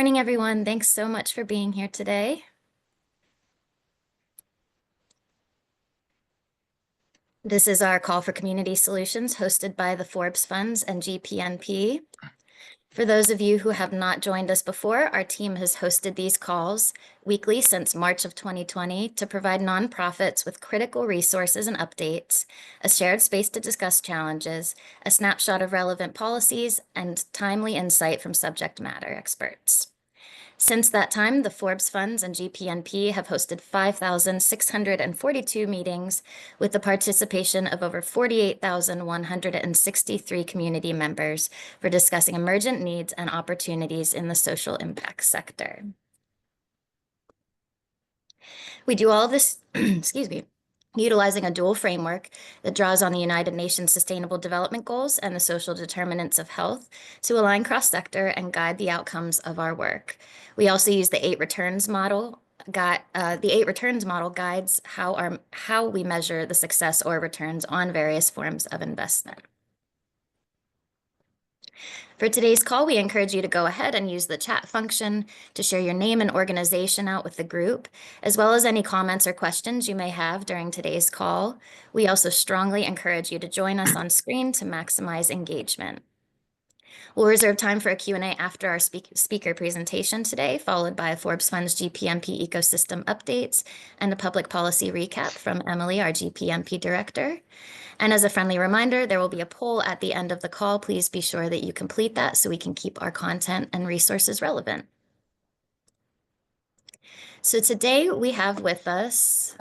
morning, everyone. Thanks so much for being here today. This is our call for community solutions hosted by the Forbes Funds and GPNP. For those of you who have not joined us before, our team has hosted these calls weekly since March of 2020 to provide nonprofits with critical resources and updates, a shared space to discuss challenges, a snapshot of relevant policies, and timely insight from subject matter experts. Since that time, the Forbes Funds and GPNP have hosted 5,642 meetings with the participation of over 48,163 community members for discussing emergent needs and opportunities in the social impact sector. We do all of this, excuse me, utilizing a dual framework that draws on the United Nations Sustainable Development Goals and the social determinants of health to align cross-sector and guide the outcomes of our work. We also use the 8 returns model. The 8 returns model guides how we measure the success or returns on various forms of investment. For today's call, we encourage you to go ahead and use the chat function to share your name and organization out with the group, as well as any comments or questions you may have during today's call. We also strongly encourage you to join us on screen to maximize engagement. We'll reserve time for a Q&A after our speaker presentation today, followed by a Forbes Funds GPMP ecosystem updates and a public policy recap from Emily, our GPMP director. And as a friendly reminder, there will be a poll at the end of the call. Please be sure that you complete that so we can keep our content and resources relevant. So today we have with us,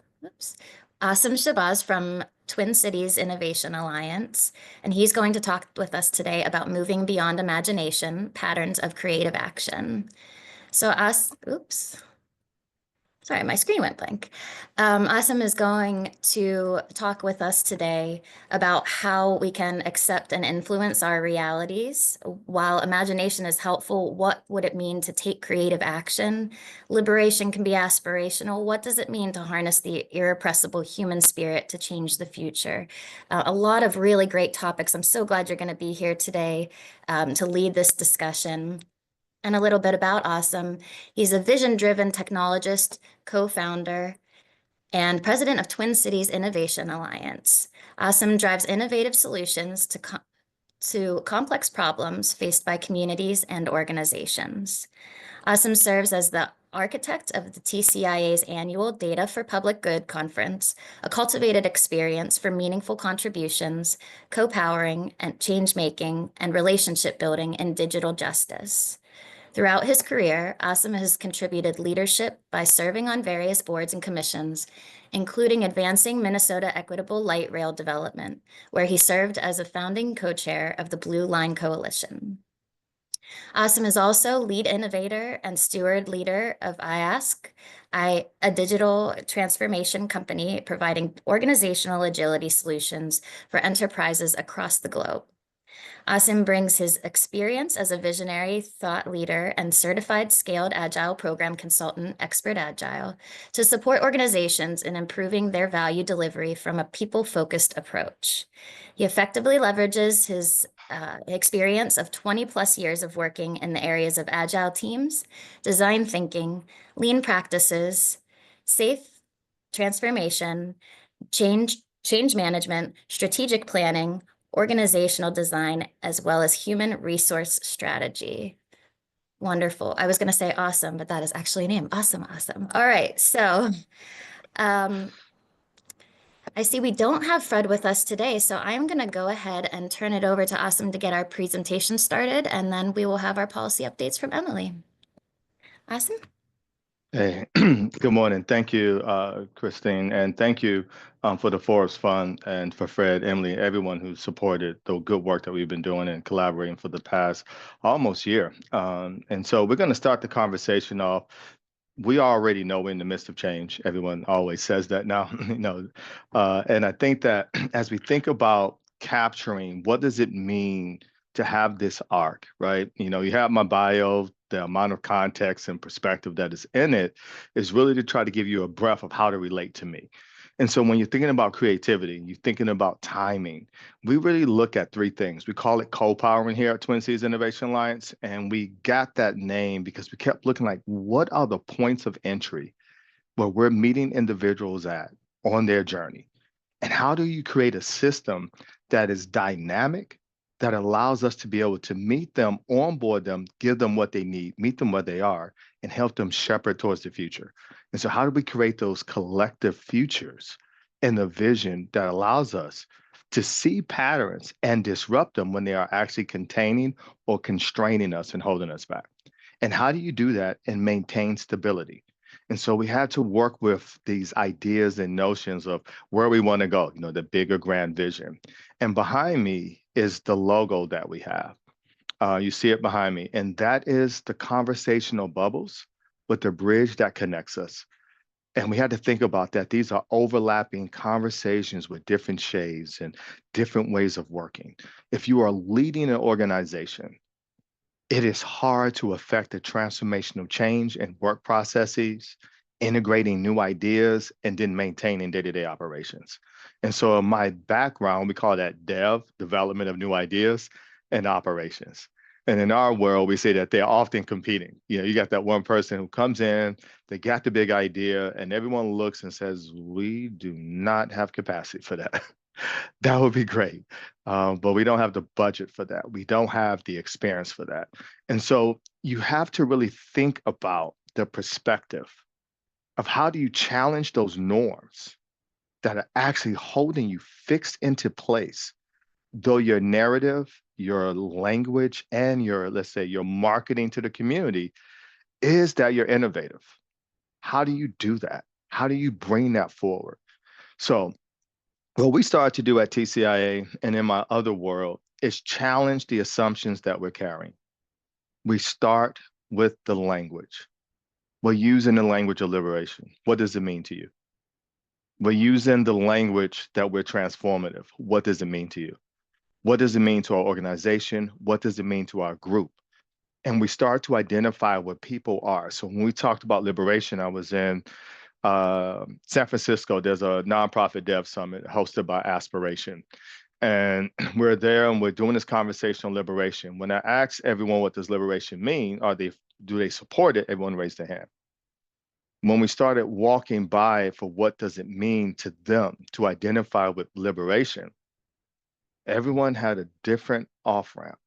Aasim Shabazz from Twin Cities Innovation Alliance, and he's going to talk with us today about moving beyond imagination, patterns of creative action. So sorry, my screen went blank. Aasim is going to talk with us today about how we can accept and influence our realities. While imagination is helpful, what would it mean to take creative action? Liberation can be aspirational. What does it mean to harness the irrepressible human spirit to change the future? A lot of really great topics. I'm so glad you're going to be here today to lead this discussion. And a little bit about Aasim. He's a vision-driven technologist, co-founder, and president of Twin Cities Innovation Alliance. Aasim drives innovative solutions to complex problems faced by communities and organizations. Aasim serves as the architect of the TCIA's annual Data for Public Good conference, a cultivated experience for meaningful contributions, co-powering, and change-making, and relationship building in digital justice. Throughout his career, Aasim has contributed leadership by serving on various boards and commissions, including advancing Minnesota Equitable Light Rail Development, where he served as a founding co-chair of the Blue Line Coalition. Aasim is also lead innovator and steward leader of iAsk, a digital transformation company providing organizational agility solutions for enterprises across the globe. Aasim brings his experience as a visionary thought leader and certified scaled agile program consultant, Expert Agile, to support organizations in improving their value delivery from a people-focused approach. He effectively leverages his experience of 20+ years of working in the areas of agile teams, design thinking, lean practices, safe transformation, change management, strategic planning, organizational design, as well as human resource strategy. Wonderful. I was going to say awesome, but that is actually a name. Awesome. All right. So I see we don't have Fred with us today, so I'm going to go ahead and turn it over to Aasim to get our presentation started, and then we will have our policy updates from Emily. Aasim? Hey, good morning. Thank you, Christine, and thank you for the Forbes Fund and for Fred, Emily, everyone who supported the good work that we've been doing and collaborating for the past almost year. And so we're going to start the conversation off. We already know we're in the midst of change. Everyone always says that now, and I think that as we think about capturing what does it mean to have this arc, right? You have my bio, the amount of context and perspective that is in it is really to try to give you a breath of how to relate to me. And so when you're thinking about creativity, you're thinking about timing, we really look at three things. We call it co-powering here at Twin Cities Innovation Alliance. And we got that name because we kept looking like, what are the points of entry where we're meeting individuals at on their journey? And how do you create a system that is dynamic, that allows us to be able to meet them, onboard them, give them what they need, meet them where they are, and help them shepherd towards the future? And so, how do we create those collective futures and the vision that allows us to see patterns and disrupt them when they are actually containing or constraining us and holding us back? And how do you do that and maintain stability? And so we had to work with these ideas and notions of where we want to go, the bigger grand vision. And behind me is the logo that we have. You see it behind me, and that is the conversational bubbles with the bridge that connects us. And we had to think about that. These are overlapping conversations with different shades and different ways of working. If you are leading an organization, it is hard to affect the transformational change in work processes, integrating new ideas, and then maintaining day-to-day operations. And so in my background, we call that development of new ideas, and operations. And in our world, we say that they're often competing. You got that one person who comes in, they got the big idea, and everyone looks and says, we do not have capacity for that. That would be great. But we don't have the budget for that. We don't have the experience for that. And so you have to really think about the perspective of how do you challenge those norms that are actually holding you fixed into place, though your narrative, your language, and let's say, your marketing to the community is that you're innovative. How do you do that? How do you bring that forward? So what we started to do at TCIA and in my other world is challenge the assumptions that we're carrying. We start with the language. We're using the language of liberation. What does it mean to you? We're using the language that we're transformative. What does it mean to you? What does it mean to our organization? What does it mean to our group? And we start to identify what people are. So when we talked about liberation, I was in San Francisco. There's a nonprofit dev summit hosted by Aspiration. And we're there and we're doing this conversation on liberation. When I asked everyone what does liberation mean, do they support it? Everyone raised their hand. When we started walking by for what does it mean to them to identify with liberation, everyone had a different off-ramp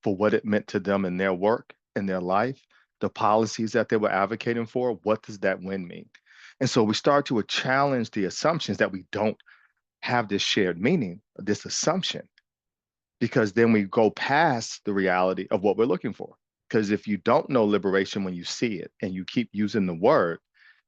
for what it meant to them in their work, in their life, the policies that they were advocating for. What does that win mean? And so we start to challenge the assumptions that we don't have this shared meaning, this assumption, because then we go past the reality of what we're looking for. Because if you don't know liberation when you see it and you keep using the word,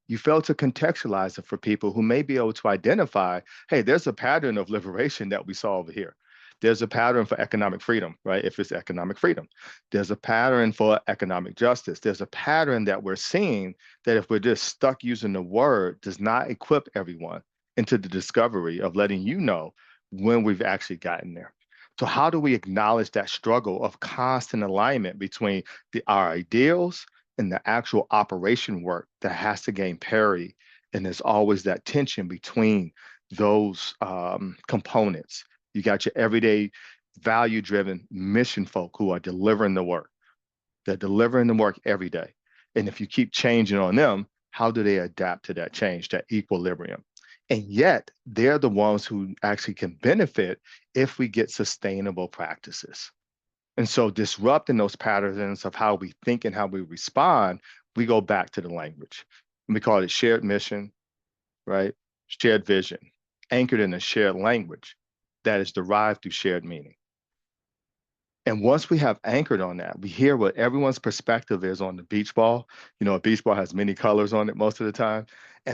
you fail to contextualize it for people who may be able to identify, hey, there's a pattern of liberation that we saw over here. There's a pattern for economic freedom, right? If it's economic freedom, there's a pattern for economic justice. There's a pattern that we're seeing that if we're just stuck using the word does not equip everyone into the discovery of letting you know when we've actually gotten there. So how do we acknowledge that struggle of constant alignment between our ideals and the actual operation work that has to gain parity? And there's always that tension between those components. You got your everyday value-driven mission folk who are delivering the work. They're delivering the work every day. And if you keep changing on them, how do they adapt to that change, that equilibrium? And yet they're the ones who actually can benefit if we get sustainable practices. And so disrupting those patterns of how we think and how we respond, we go back to the language. And we call it shared mission, right? Shared vision, anchored in a shared language that is derived through shared meaning. And once we have anchored on that, we hear what everyone's perspective is on the beach ball. A beach ball has many colors on it most of the time,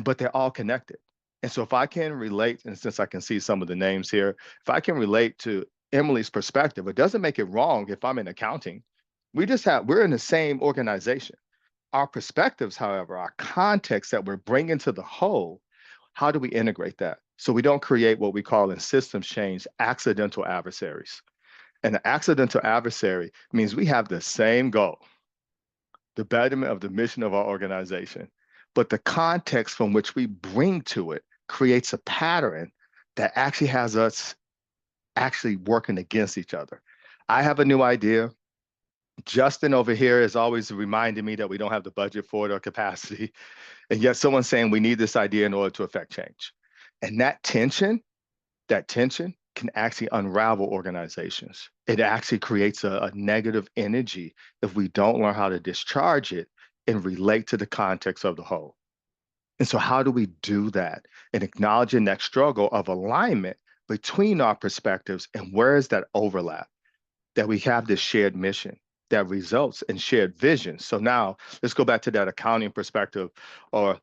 but they're all connected. And so if I can relate, and since I can see some of the names here, if I can relate to Emily's perspective, it doesn't make it wrong if I'm in accounting. We're in the same organization. Our perspectives, however, our context that we're bringing to the whole, how do we integrate that? So we don't create what we call in systems change, accidental adversaries. And the accidental adversary means we have the same goal. the betterment of the mission of our organization. But the context from which we bring to it creates a pattern that actually has us actually working against each other. I have a new idea. Justin over here is always reminding me that we don't have the budget for it or capacity. And yet someone's saying we need this idea in order to affect change. And that tension can actually unravel organizations. It actually creates a negative energy if we don't learn how to discharge it and relate to the context of the whole. And so, how do we do that and acknowledging that struggle of alignment between our perspectives and where is that overlap? That we have this shared mission that results in shared vision. So now let's go back to that accounting perspective, or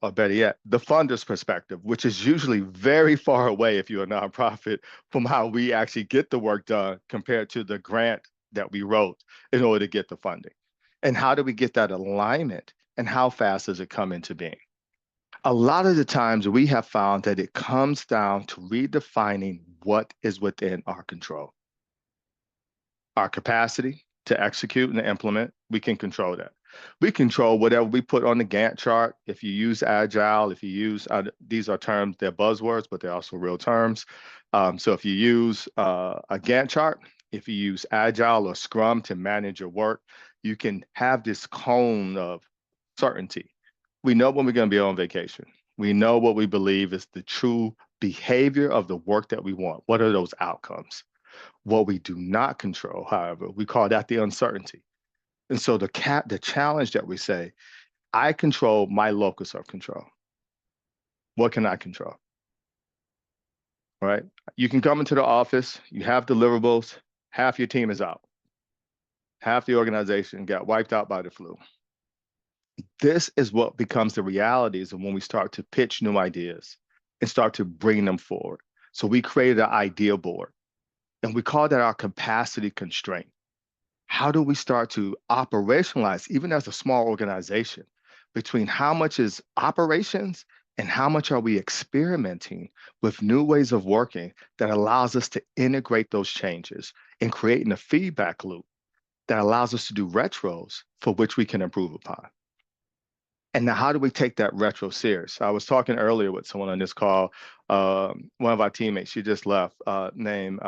better yet, the funder's perspective, which is usually very far away if you're a nonprofit from how we actually get the work done compared to the grant that we wrote in order to get the funding. And how do we get that alignment and how fast does it come into being? A lot of the times we have found that it comes down to redefining what is within our control. Our capacity to execute and implement, we can control that. We control whatever we put on the Gantt chart. If you use agile, if you use, these are terms, they're buzzwords, but they're also real terms. So if you use a Gantt chart, if you use agile or Scrum to manage your work, you can have this cone of certainty. We know when we're going to be on vacation. We know what we believe is the true behavior of the work that we want. What are those outcomes? What we do not control, however, we call that the uncertainty. And so the challenge that we say, I control my locus of control. What can I control? Right? You can come into the office, you have deliverables, half your team is out. Half the organization got wiped out by the flu. This is what becomes the realities of when we start to pitch new ideas and start to bring them forward. So we created an idea board, and we call that our capacity constraint. How do we start to operationalize, even as a small organization, between how much is operations and how much are we experimenting with new ways of working that allows us to integrate those changes and creating a feedback loop that allows us to do retros for which we can improve upon. And now, how do we take that retro serious? I was talking earlier with someone on this call, one of our teammates, she just left, named,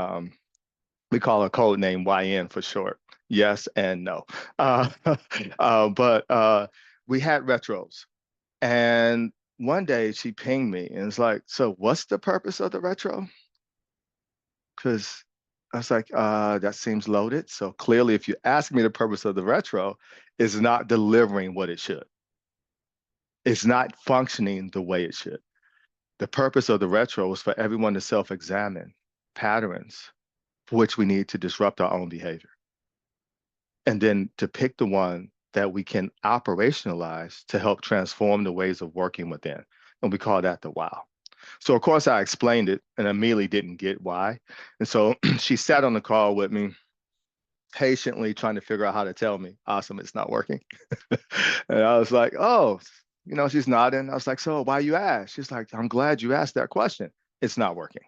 we call her code name YN for short. Yes and no. But we had retros. And one day she pinged me and it's like, so what's the purpose of the retro? Because I was like, that seems loaded. So clearly, if you ask me the purpose of the retro, it's not delivering what it should. It's not functioning the way it should. The purpose of the retro is for everyone to self-examine patterns for which we need to disrupt our own behavior. And then to pick the one that we can operationalize to help transform the ways of working within. And we call that the wow. So of course I explained it and Amelie didn't get why. And so she sat on the call with me, patiently trying to figure out how to tell me, Aasim, it's not working. And I was like, oh, she's nodding. I was like, so why you asked? She's like, I'm glad you asked that question. It's not working.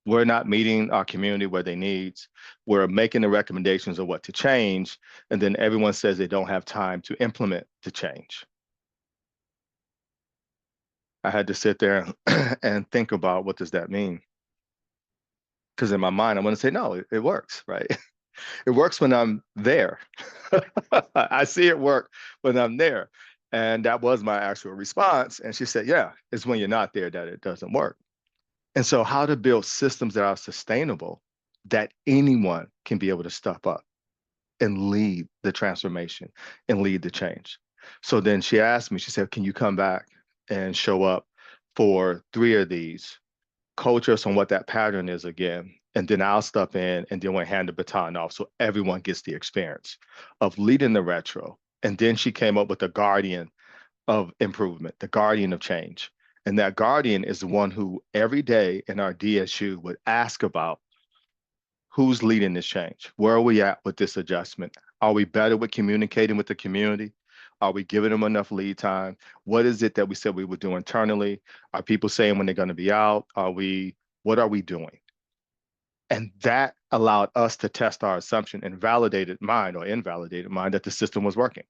We're not meeting our community where they need. We're making the recommendations of what to change. And then everyone says they don't have time to implement the change. I had to sit there and think about what does that mean? Because in my mind, I want to say, no, it works, right? It works when I'm there. I see it work when I'm there. And that was my actual response. And she said, yeah, it's when you're not there that it doesn't work. And so how to build systems that are sustainable, that anyone can be able to step up and lead the transformation and lead the change. So then she asked me, she said, can you come back and show up for 3 of these, coach us on what that pattern is again, and then I'll step in and then we'll hand the baton off so everyone gets the experience of leading the retro. And then she came up with the guardian of improvement, the guardian of change. And that guardian is the one who every day in our DSU would ask about who's leading this change? Where are we at with this adjustment? Are we better with communicating with the community? Are we giving them enough lead time? What is it that we said we would do internally? Are people saying when they're going to be out? What are we doing? And that allowed us to test our assumption and validated mind or invalidated mind that the system was working.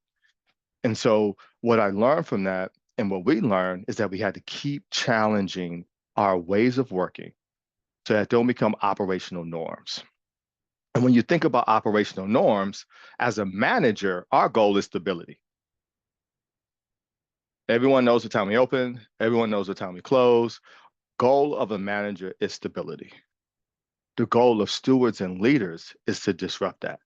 And so what I learned from that and what we learned is that we had to keep challenging our ways of working so that don't become operational norms. And when you think about operational norms, as a manager, our goal is stability. Everyone knows what time we open, everyone knows what time we close. Goal of a manager is stability. The goal of stewards and leaders is to disrupt that,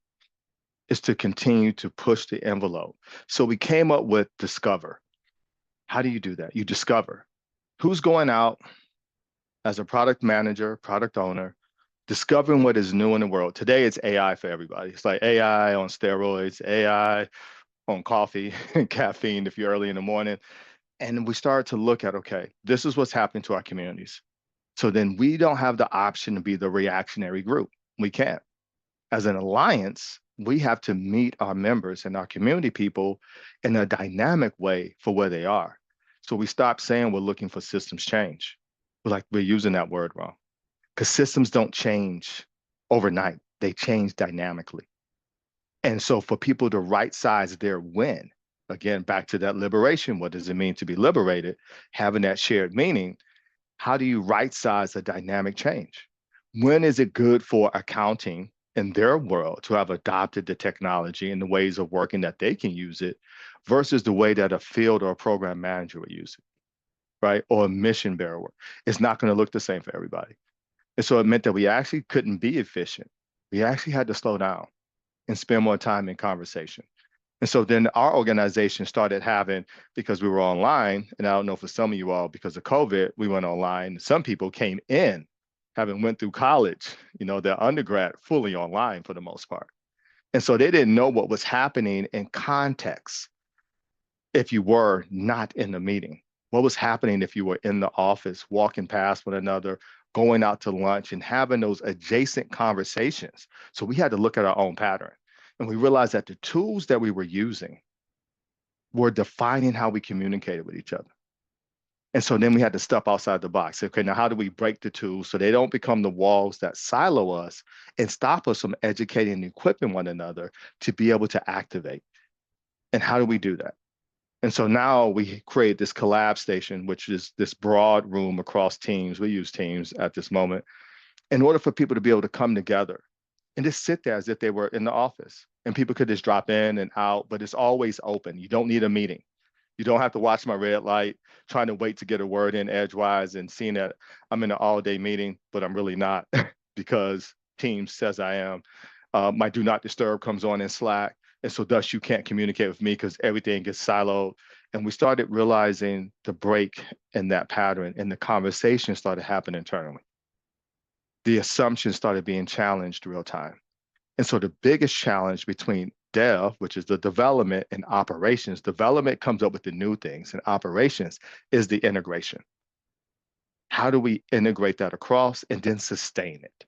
is to continue to push the envelope. So we came up with Discover. How do you do that? You discover who's going out as a product manager, product owner, discovering what is new in the world. Today, it's AI for everybody. It's like AI on steroids, AI on coffee and caffeine if you're early in the morning. And we started to look at, okay, this is what's happening to our communities. So then we don't have the option to be the reactionary group. We can't. As an alliance, we have to meet our members and our community people in a dynamic way for where they are. So we stop saying we're looking for systems change. We're using that word wrong because systems don't change overnight. They change dynamically. And so for people to right size their win, again, back to that liberation, what does it mean to be liberated? Having that shared meaning, how do you right size a dynamic change? When is it good for accounting in their world to have adopted the technology and the ways of working that they can use it versus the way that a field or a program manager would use it, right? Or a mission bearer? It's not going to look the same for everybody. And so it meant that we actually couldn't be efficient. We actually had to slow down and spend more time in conversation. And so then our organization started having, because we were online, and I don't know for some of you all, because of COVID, we went online. Some people came in, having went through college, their undergrad fully online for the most part. And so they didn't know what was happening in context if you were not in the meeting. What was happening if you were in the office, walking past one another, going out to lunch and having those adjacent conversations. So we had to look at our own pattern. And we realized that the tools that we were using were defining how we communicated with each other. And so then we had to step outside the box. Okay, now how do we break the tools so they don't become the walls that silo us and stop us from educating and equipping one another to be able to activate? And how do we do that? And so now we create this collab station, which is this broad room across teams. We use Teams at this moment in order for people to be able to come together and just sit there as if they were in the office. And people could just drop in and out, but it's always open. You don't need a meeting. You don't have to watch my red light, trying to wait to get a word in edgewise and seeing that I'm in an all-day meeting, but I'm really not because Teams says I am. My do not disturb comes on in Slack. And so thus you can't communicate with me because everything gets siloed. And we started realizing the break in that pattern and the conversation started happening internally. The assumptions started being challenged real time. And so the biggest challenge between dev, which is the development, and operations, development comes up with the new things, and operations is the integration. How do we integrate that across and then sustain it?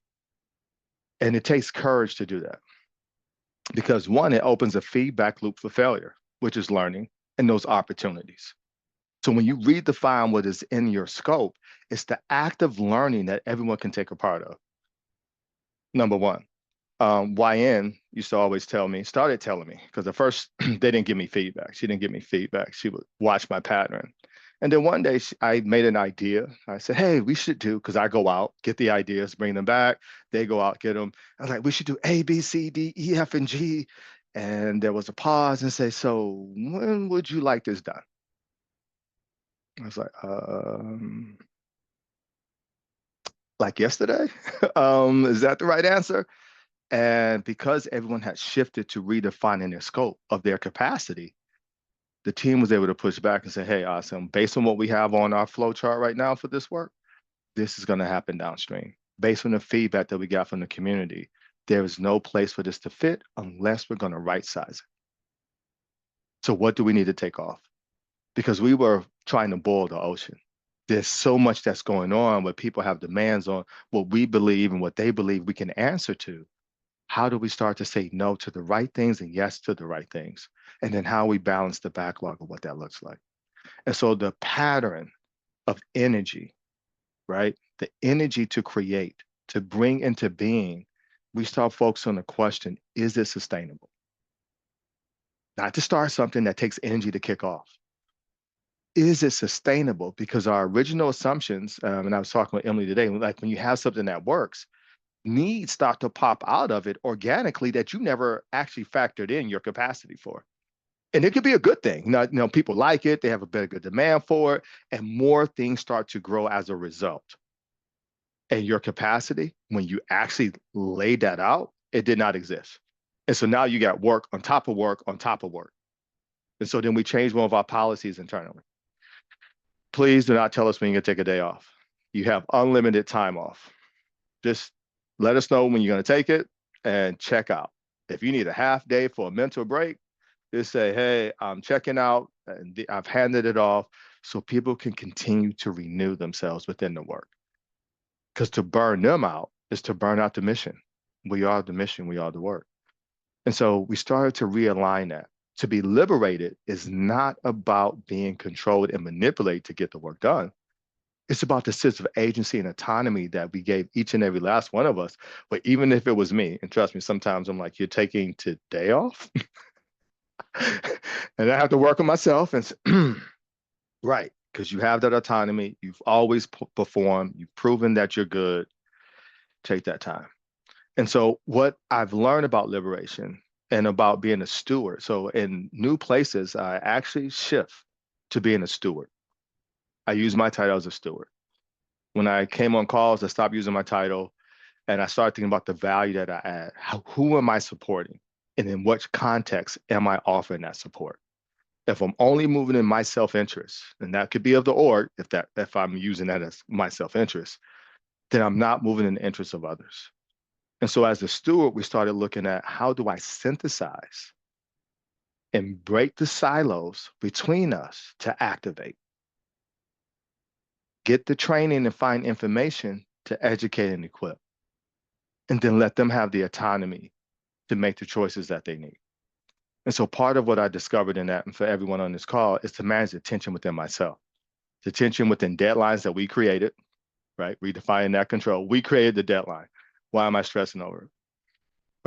And it takes courage to do that because one, it opens a feedback loop for failure, which is learning and those opportunities. So when you redefine what is in your scope, it's the active learning that everyone can take a part of. Number one. YN used to always started telling me, because at first they didn't give me feedback. She didn't give me feedback. She would watch my pattern. And then one day I made an idea. I said, hey, we should do, because I go out, get the ideas, bring them back. They go out, get them. I was like, we should do A, B, C, D, E, F, and G. And there was a pause and say, so when would you like this done? I was like yesterday? Is that the right answer? And because everyone had shifted to redefining their scope of their capacity, the team was able to push back and say, hey, Aasim, based on what we have on our flow chart right now for this work, this is going to happen downstream. Based on the feedback that we got from the community, there is no place for this to fit unless we're going to right size it. So what do we need to take off? Because we were trying to boil the ocean. There's so much that's going on where people have demands on what we believe and what they believe we can answer to. How do we start to say no to the right things and yes to the right things? And then how we balance the backlog of what that looks like. And so the pattern of energy, right? The energy to create, to bring into being we start focusing on the question, is it sustainable? Not to start something that takes energy to kick off. Is it sustainable? Because our original assumptions, and I was talking with Emily today, like when you have something that works, needs start to pop out of it organically that you never actually factored in your capacity for. And it could be a good thing. People like it, they have a better good demand for it, and more things start to grow as a result. And your capacity, when you actually laid that out, it did not exist. And so now you got work on top of work on top of work. And so then we changed one of our policies internally. Please do not tell us when you can take a day off. You have unlimited time off. Just let us know when you're going to take it and check out. If you need a half day for a mental break, just say, hey, I'm checking out and I've handed it off so people can continue to renew themselves within the work. Because to burn them out is to burn out the mission. We are the mission, we are the work. And so we started to realign that. To be liberated is not about being controlled and manipulated to get the work done. It's about the sense of agency and autonomy that we gave each and every last one of us. But even if it was me, and trust me, sometimes I'm like, you're taking today off? And I have to work on myself and right, because you have that autonomy. You've always performed. You've proven that you're good. Take that time. And so what I've learned about liberation and about being a steward. So in new places, I actually shift to being a steward. I use my title as a steward. When I came on calls, I stopped using my title and I started thinking about the value that I add. Who am I supporting? And in what context am I offering that support? If I'm only moving in my self-interest, and that could be of the org, if I'm using that as my self-interest, then I'm not moving in the interest of others. And so as a steward, we started looking at how do I synthesize and break the silos between us to activate, get the training and find information to educate and equip, and then let them have the autonomy to make the choices that they need. And so part of what I discovered in that, and for everyone on this call, is to manage the tension within myself, the tension within deadlines that we created, right? Redefining that control. We created the deadline. Why am I stressing over it?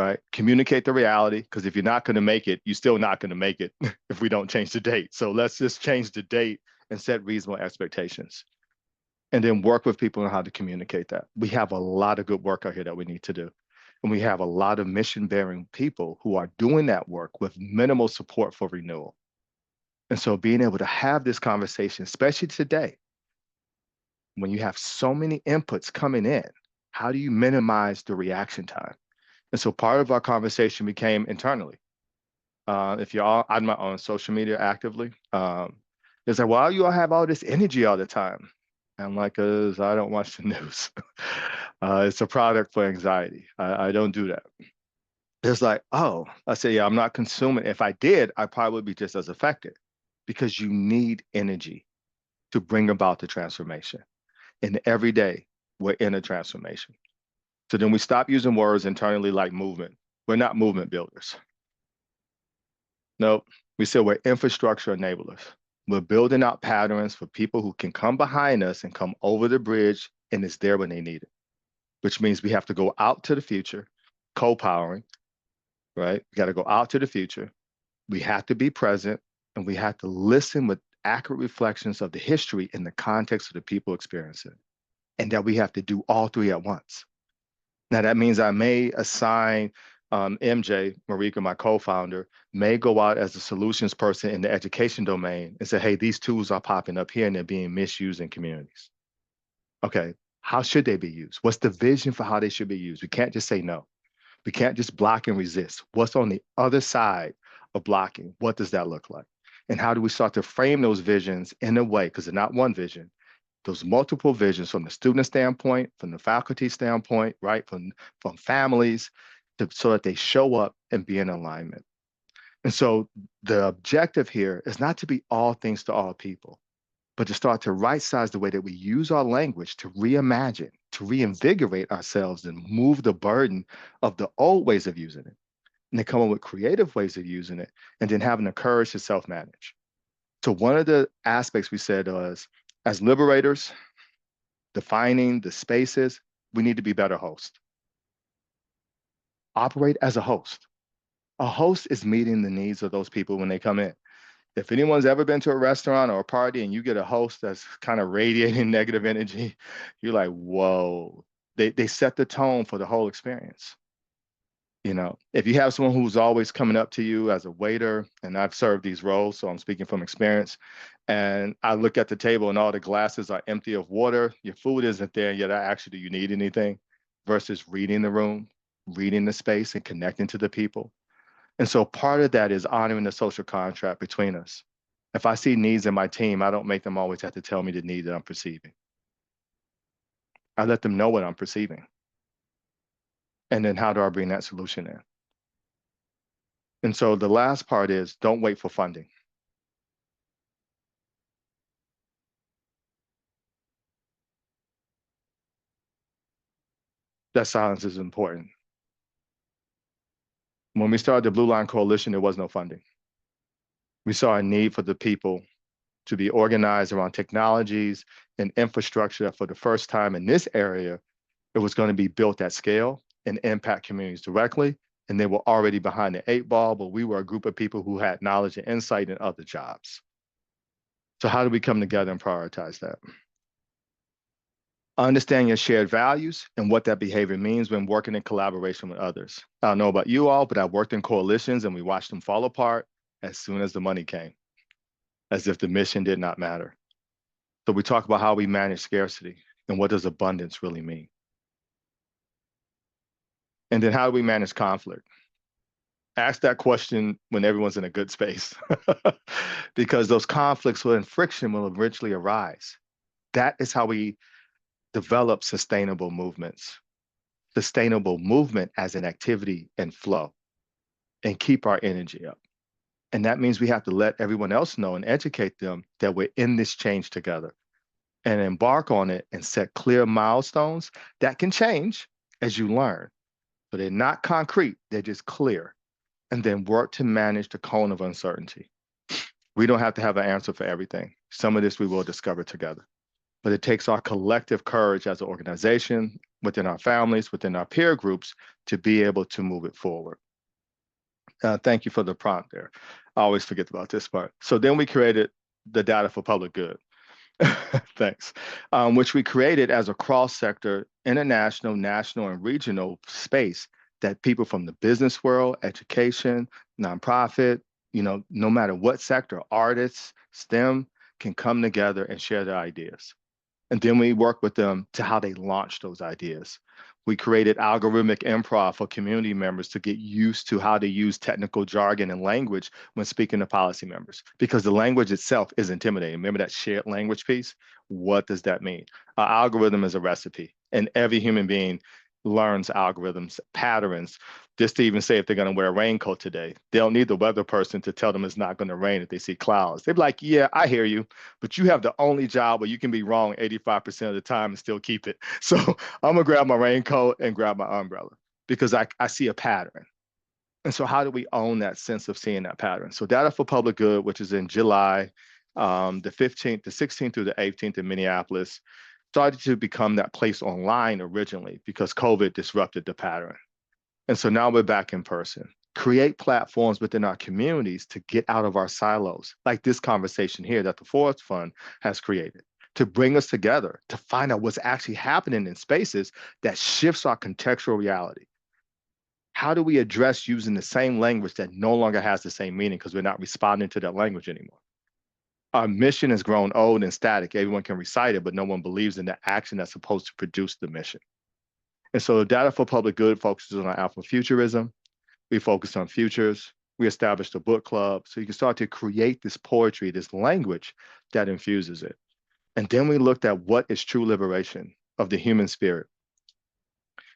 Right? Communicate the reality, because if you're not going to make it, you're still not going to make it if we don't change the date. So let's just change the date and set reasonable expectations. And then work with people on how to communicate that. We have a lot of good work out here that we need to do. And we have a lot of mission-bearing people who are doing that work with minimal support for renewal. And so being able to have this conversation, especially today, when you have so many inputs coming in, how do you minimize the reaction time? And so part of our conversation became internally. If you're all on my own social media actively, it's like, why do you all have all this energy all the time? And I'm like, because I don't watch the news. It's a product for anxiety. I don't do that. It's like, oh, I say, yeah, I'm not consuming. If I did, I probably would be just as affected because you need energy to bring about the transformation. And every day we're in a transformation. So then we stop using words internally like movement. We're not movement builders. Nope. We said we're infrastructure enablers. We're building out patterns for people who can come behind us and come over the bridge and it's there when they need it, which means we have to go out to the future, co-powering, right? We got to go out to the future. We have to be present and we have to listen with accurate reflections of the history in the context of the people experiencing it. And that we have to do all three at once. Now, that means I may assign MJ, Marika, my co-founder, may go out as a solutions person in the education domain and say, hey, these tools are popping up here and they're being misused in communities. Okay, how should they be used? What's the vision for how they should be used? We can't just say no. We can't just block and resist. What's on the other side of blocking? What does that look like? And how do we start to frame those visions in a way, because they're not one vision, those multiple visions from the student standpoint, from the faculty standpoint, right, from families, so that they show up and be in alignment. And so the objective here is not to be all things to all people, but to start to right size the way that we use our language to reimagine, to reinvigorate ourselves and move the burden of the old ways of using it. And then come up with creative ways of using it, and then having the courage to self-manage. So one of the aspects we said was, as liberators, defining the spaces, we need to be better hosts. Operate as a host. A host is meeting the needs of those people when they come in. If anyone's ever been to a restaurant or a party and you get a host that's kind of radiating negative energy, you're like, whoa. They set the tone for the whole experience. If you have someone who's always coming up to you as a waiter, and I've served these roles, so I'm speaking from experience, and I look at the table and all the glasses are empty of water, your food isn't there, yet actually, do you need anything? Versus reading the room, reading the space, and connecting to the people. And so part of that is honoring the social contract between us. If I see needs in my team, I don't make them always have to tell me the need that I'm perceiving. I let them know what I'm perceiving. And then how do I bring that solution in? And so the last part is don't wait for funding. That silence is important. When we started the Blue Line Coalition, there was no funding. We saw a need for the people to be organized around technologies and infrastructure that for the first time in this area, it was going to be built at scale and impact communities directly. And they were already behind the eight ball, but we were a group of people who had knowledge and insight in other jobs. So how do we come together and prioritize that? Understand your shared values and what that behavior means when working in collaboration with others. I don't know about you all, but I worked in coalitions and we watched them fall apart as soon as the money came, as if the mission did not matter. So we talk about how we manage scarcity and what does abundance really mean? And then how do we manage conflict? Ask that question when everyone's in a good space, because those conflicts and friction will eventually arise. That is how we develop sustainable movements. Sustainable movement as an activity and flow, and keep our energy up. And that means we have to let everyone else know and educate them that we're in this change together and embark on it and set clear milestones that can change as you learn. So they're not concrete, they're just clear. And then work to manage the cone of uncertainty. We don't have to have an answer for everything. Some of this we will discover together. But it takes our collective courage as an organization, within our families, within our peer groups, to be able to move it forward. Thank you for the prompt there. I always forget about this part. So then we created the data for public good. Thanks. Which we created as a cross-sector, international, national, and regional space that people from the business world, education, nonprofit, no matter what sector, artists, STEM, can come together and share their ideas. And then we work with them to how they launch those ideas. We created algorithmic improv for community members to get used to how to use technical jargon and language when speaking to policy members, because the language itself is intimidating. Remember that shared language piece? What does that mean? Our algorithm is a recipe, and every human being learns algorithms, patterns, just to even say if they're going to wear a raincoat today. They don't need the weather person to tell them it's not going to rain if they see clouds. They'd be like, yeah, I hear you, but you have the only job where you can be wrong 85% of the time and still keep it. So I'm going to grab my raincoat and grab my umbrella because I see a pattern. And so how do we own that sense of seeing that pattern? So Data for Public Good, which is in July, the 15th, the 16th through the 18th in Minneapolis, started to become that place online originally because COVID disrupted the pattern. And so now we're back in person. Create platforms within our communities to get out of our silos, like this conversation here that the Forest Fund has created, to bring us together, to find out what's actually happening in spaces that shifts our contextual reality. How do we address using the same language that no longer has the same meaning because we're not responding to that language anymore? Our mission has grown old and static. Everyone can recite it, but no one believes in the action that's supposed to produce the mission. And so Data for Public Good focuses on Afrofuturism. We focus on futures. We established a book club so you can start to create this poetry, this language that infuses it. And then we looked at what is true liberation of the human spirit.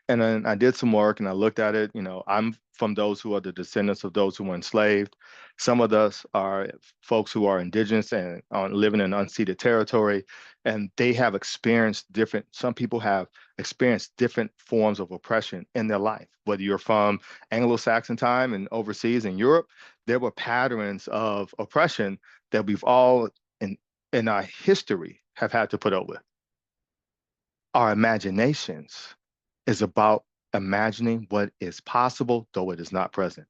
And then I did some work and I looked at it. I'm from those who are the descendants of those who were enslaved. Some of us are folks who are indigenous and are living in unceded territory, and they have experienced some people have experienced different forms of oppression in their life. Whether you're from Anglo-Saxon time and overseas in Europe, there were patterns of oppression that we've all in our history have had to put up with. Our imaginations is about imagining what is possible, though it is not present.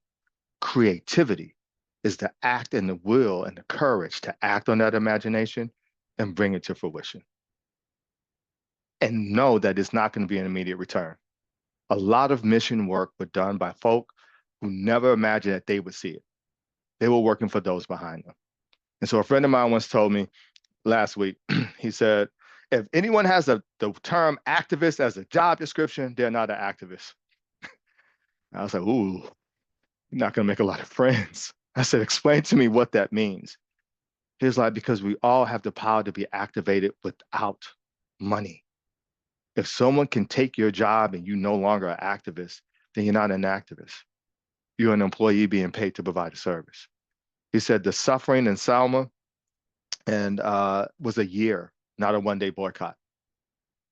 Creativity is the act and the will and the courage to act on that imagination and bring it to fruition. And know that it's not going to be an immediate return. A lot of mission work was done by folk who never imagined that they would see it. They were working for those behind them. And so a friend of mine once told me last week, he said, if anyone has the term activist as a job description, they're not an activist. I was like, ooh, you're not going to make a lot of friends. I said, explain to me what that means. He was like, because we all have the power to be activated without money. If someone can take your job and you no longer an activist, then you're not an activist. You're an employee being paid to provide a service. He said the suffering in Selma and was a year, not a one-day boycott.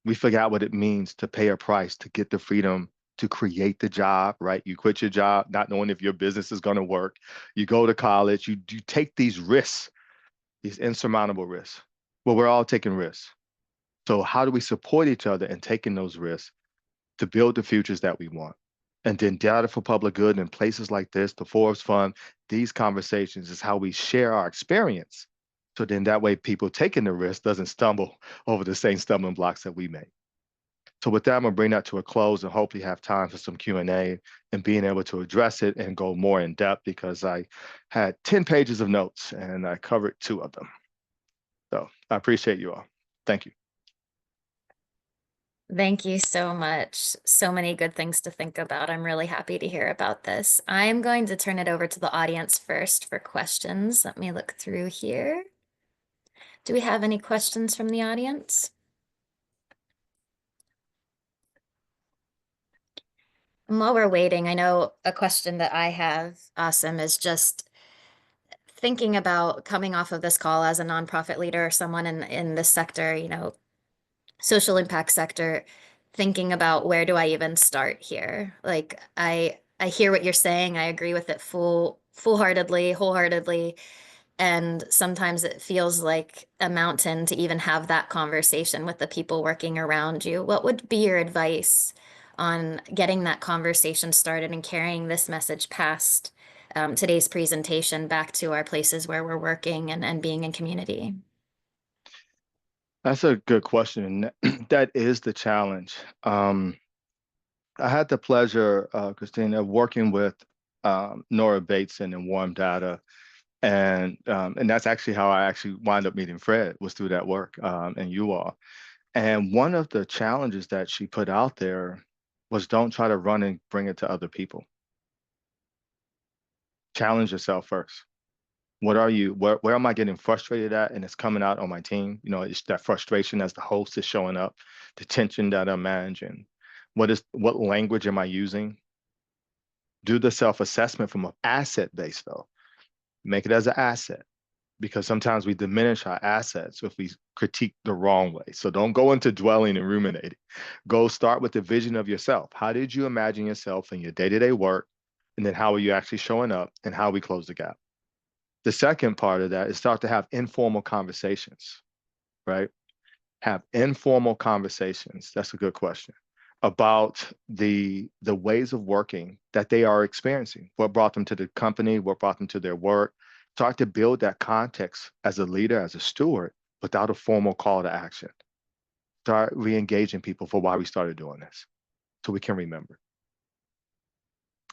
We forgot what it means to pay a price to get the freedom to create the job, right? You quit your job, not knowing if your business is going to work. You go to college, you take these risks, these insurmountable risks. Well, we're all taking risks. So how do we support each other in taking those risks to build the futures that we want? And then data for public good in places like this, the Forbes Fund, these conversations is how we share our experience. So then that way people taking the risk doesn't stumble over the same stumbling blocks that we made. So with that, I'm gonna bring that to a close and hopefully have time for some Q&A and being able to address it and go more in depth because I had 10 pages of notes and I covered 2 of them. So I appreciate you all. Thank you. Thank you so much. So many good things to think about. I'm really happy to hear about this. I'm going to turn it over to the audience first for questions. Let me look through here. Do we have any questions from the audience? And while we're waiting, I know a question that I have, Aasim, is just thinking about coming off of this call as a nonprofit leader or someone in this sector, social impact sector, thinking about where do I even start here? Like I hear what you're saying. I agree with it full-heartedly, wholeheartedly. And sometimes it feels like a mountain to even have that conversation with the people working around you. What would be your advice on getting that conversation started and carrying this message past today's presentation back to our places where we're working and being in community? That's a good question. That is the challenge. I had the pleasure, Christine, of working with Nora Bateson and Warm Data, and that's actually how I actually wound up meeting Fred was through that work and you all. And one of the challenges that she put out there was don't try to run and bring it to other people. Challenge yourself first. What are you, where am I getting frustrated at? And it's coming out on my team. It's that frustration as the host is showing up, the tension that I'm managing. What language am I using? Do the self-assessment from an asset base though. Make it as an asset because sometimes we diminish our assets if we critique the wrong way. So don't go into dwelling and ruminating. Go start with the vision of yourself. How did you imagine yourself in your day-to-day work? And then how are you actually showing up and how we close the gap? The second part of that is start to have informal conversations, right? Have informal conversations. That's a good question about the ways of working that they are experiencing. What brought them to the company? What brought them to their work? Start to build that context as a leader, as a steward, without a formal call to action. Start re-engaging people for why we started doing this, so we can remember.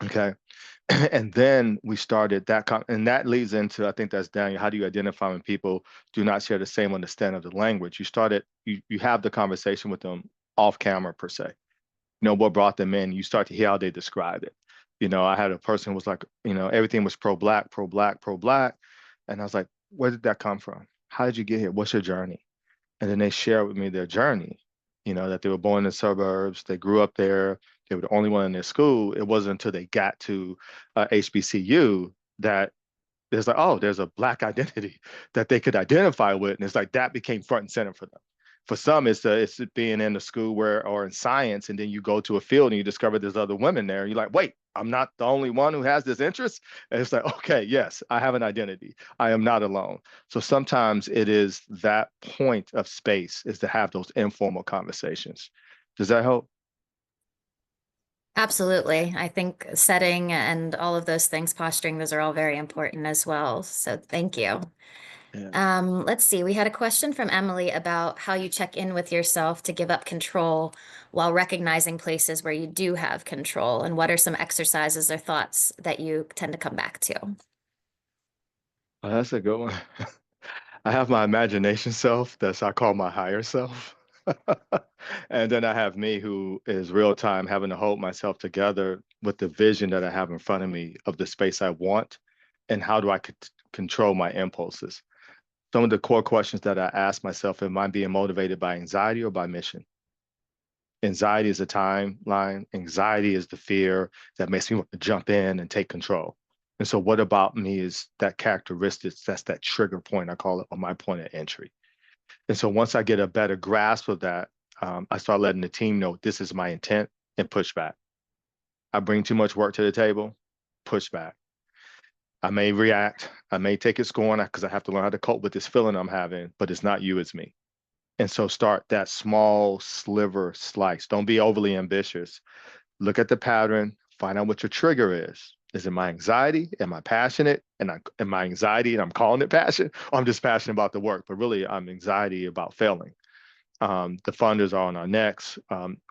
Okay. And then we started that, and that leads into, I think that's Daniel, how do you identify when people do not share the same understanding of the language? You have the conversation with them off camera per se. What brought them in, you start to hear how they described it. I had a person who was like, everything was pro-black, pro-black, pro-black. And I was like, where did that come from? How did you get here? What's your journey? And then they share with me their journey, that they were born in the suburbs, they grew up there, they were the only one in their school. It wasn't until they got to HBCU that there's like, oh, there's a Black identity that they could identify with. And it's like that became front and center for them. For some, it's being in the school or in science, and then you go to a field and you discover there's other women there. And you're like, wait, I'm not the only one who has this interest. And it's like, okay, yes, I have an identity. I am not alone. So sometimes it is that point of space is to have those informal conversations. Does that help? Absolutely. I think setting and all of those things, posturing, those are all very important as well. So thank you. Yeah. Let's see. We had a question from Emily about how you check in with yourself to give up control while recognizing places where you do have control, and what are some exercises or thoughts that you tend to come back to? Oh, that's a good one. I have my imagination self, that's I call my higher self. And then I have me who is real time having to hold myself together with the vision that I have in front of me of the space I want and how do I control my impulses. Some of the core questions that I ask myself, am I being motivated by anxiety or by mission? Anxiety is a timeline. Anxiety is the fear that makes me want to jump in and take control. And so, what about me is that characteristics? That's that trigger point, I call it, on my point of entry. And so, once I get a better grasp of that, I start letting the team know this is my intent and push back. I bring too much work to the table, push back. I may react, I may take it scorn because I have to learn how to cope with this feeling I'm having, but it's not you, it's me. And so start that small sliver slice. Don't be overly ambitious. Look at the pattern, find out what your trigger is. Is it my anxiety? Am I passionate? And am I anxiety and I'm calling it passion? Or I'm just passionate about the work, but really I'm anxiety about failing. The funders are on our necks.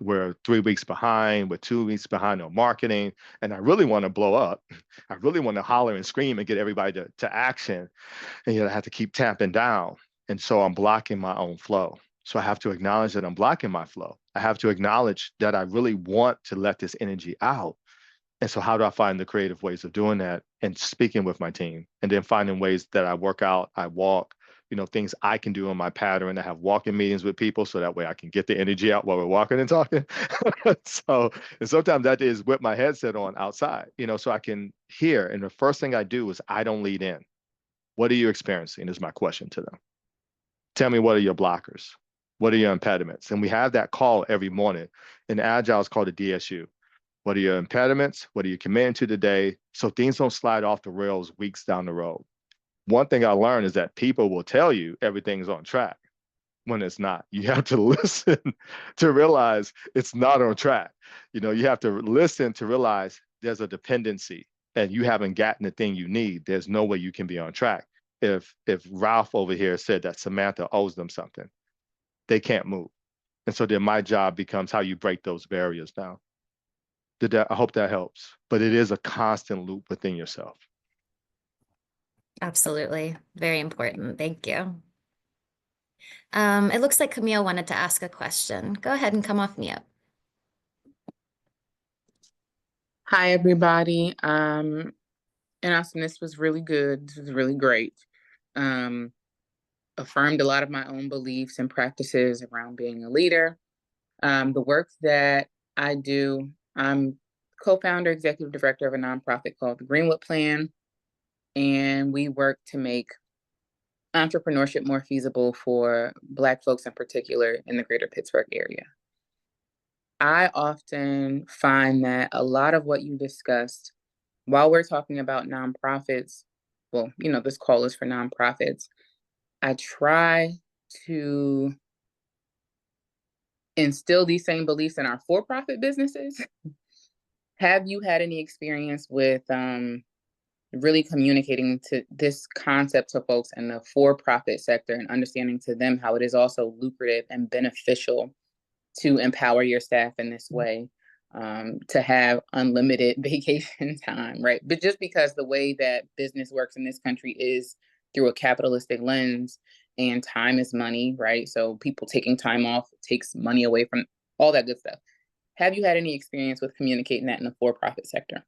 We're 3 weeks behind. We're 2 weeks behind on marketing. And I really want to blow up. I really want to holler and scream and get everybody to action. And I have to keep tamping down. And so I'm blocking my own flow. So I have to acknowledge that I'm blocking my flow. I have to acknowledge that I really want to let this energy out. And so how do I find the creative ways of doing that and speaking with my team and then finding ways that I work out, I walk, things I can do in my pattern. I have walking meetings with people so that way I can get the energy out while we're walking and talking. So, and sometimes that is with my headset on outside, so I can hear. And the first thing I do is I don't lead in. What are you experiencing? Is my question to them. Tell me, what are your blockers? What are your impediments? And we have that call every morning. In Agile, it's called a DSU. What are your impediments? What are you committing to today? So things don't slide off the rails weeks down the road. One thing I learned is that people will tell you everything's on track when it's not. You have to listen to realize it's not on track. You have to listen to realize there's a dependency and you haven't gotten the thing you need. There's no way you can be on track. If Ralph over here said that Samantha owes them something, they can't move. And so then my job becomes how you break those barriers down. I hope that helps. But it is a constant loop within yourself. Absolutely. Very important. Thank you. It looks like Camille wanted to ask a question. Go ahead and come off mute. Hi, everybody. And Austin, this was really good. This was really great. Um, Affirmed a lot of my own beliefs and practices around being a leader. The work that I do, I'm co-founder, executive director of a nonprofit called the Greenwood Plan, and we work to make entrepreneurship more feasible for Black folks in particular in the greater Pittsburgh area. I often find that a lot of what you discussed, while we're talking about nonprofits, well, this call is for nonprofits, I try to instill these same beliefs in our for-profit businesses. Have you had any experience with really communicating to this concept to folks in the for-profit sector and understanding to them how it is also lucrative and beneficial to empower your staff in this way, to have unlimited vacation time, right? But just because the way that business works in this country is through a capitalistic lens and time is money, right? So people taking time off takes money away from all that good stuff. Have you had any experience with communicating that in the for-profit sector?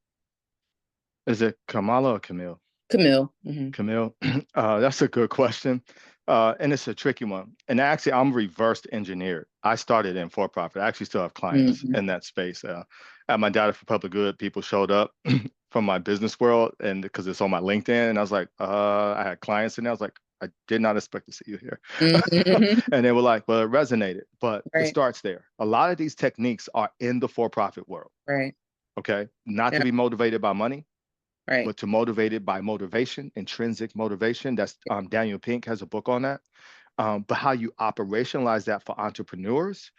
Is it Kamala or Camille? Camille. Mm-hmm. Camille, that's a good question. And it's a tricky one. And actually, I'm reverse engineered. I started in for profit. I actually still have clients Mm-hmm. in that space. At my Data for Public Good, people showed up from my business world, and because it's on my LinkedIn, and I was like, I had clients in there. I was like, I did not expect to see you here. Mm-hmm. And they were like, well, it resonated. But it Right. starts there. A lot of these techniques are in the for profit world. Right. Okay. Not to Yeah. be motivated by money, Right. but to motivate it by motivation, intrinsic motivation. That's Daniel Pink has a book on that. But how you operationalize that for entrepreneurs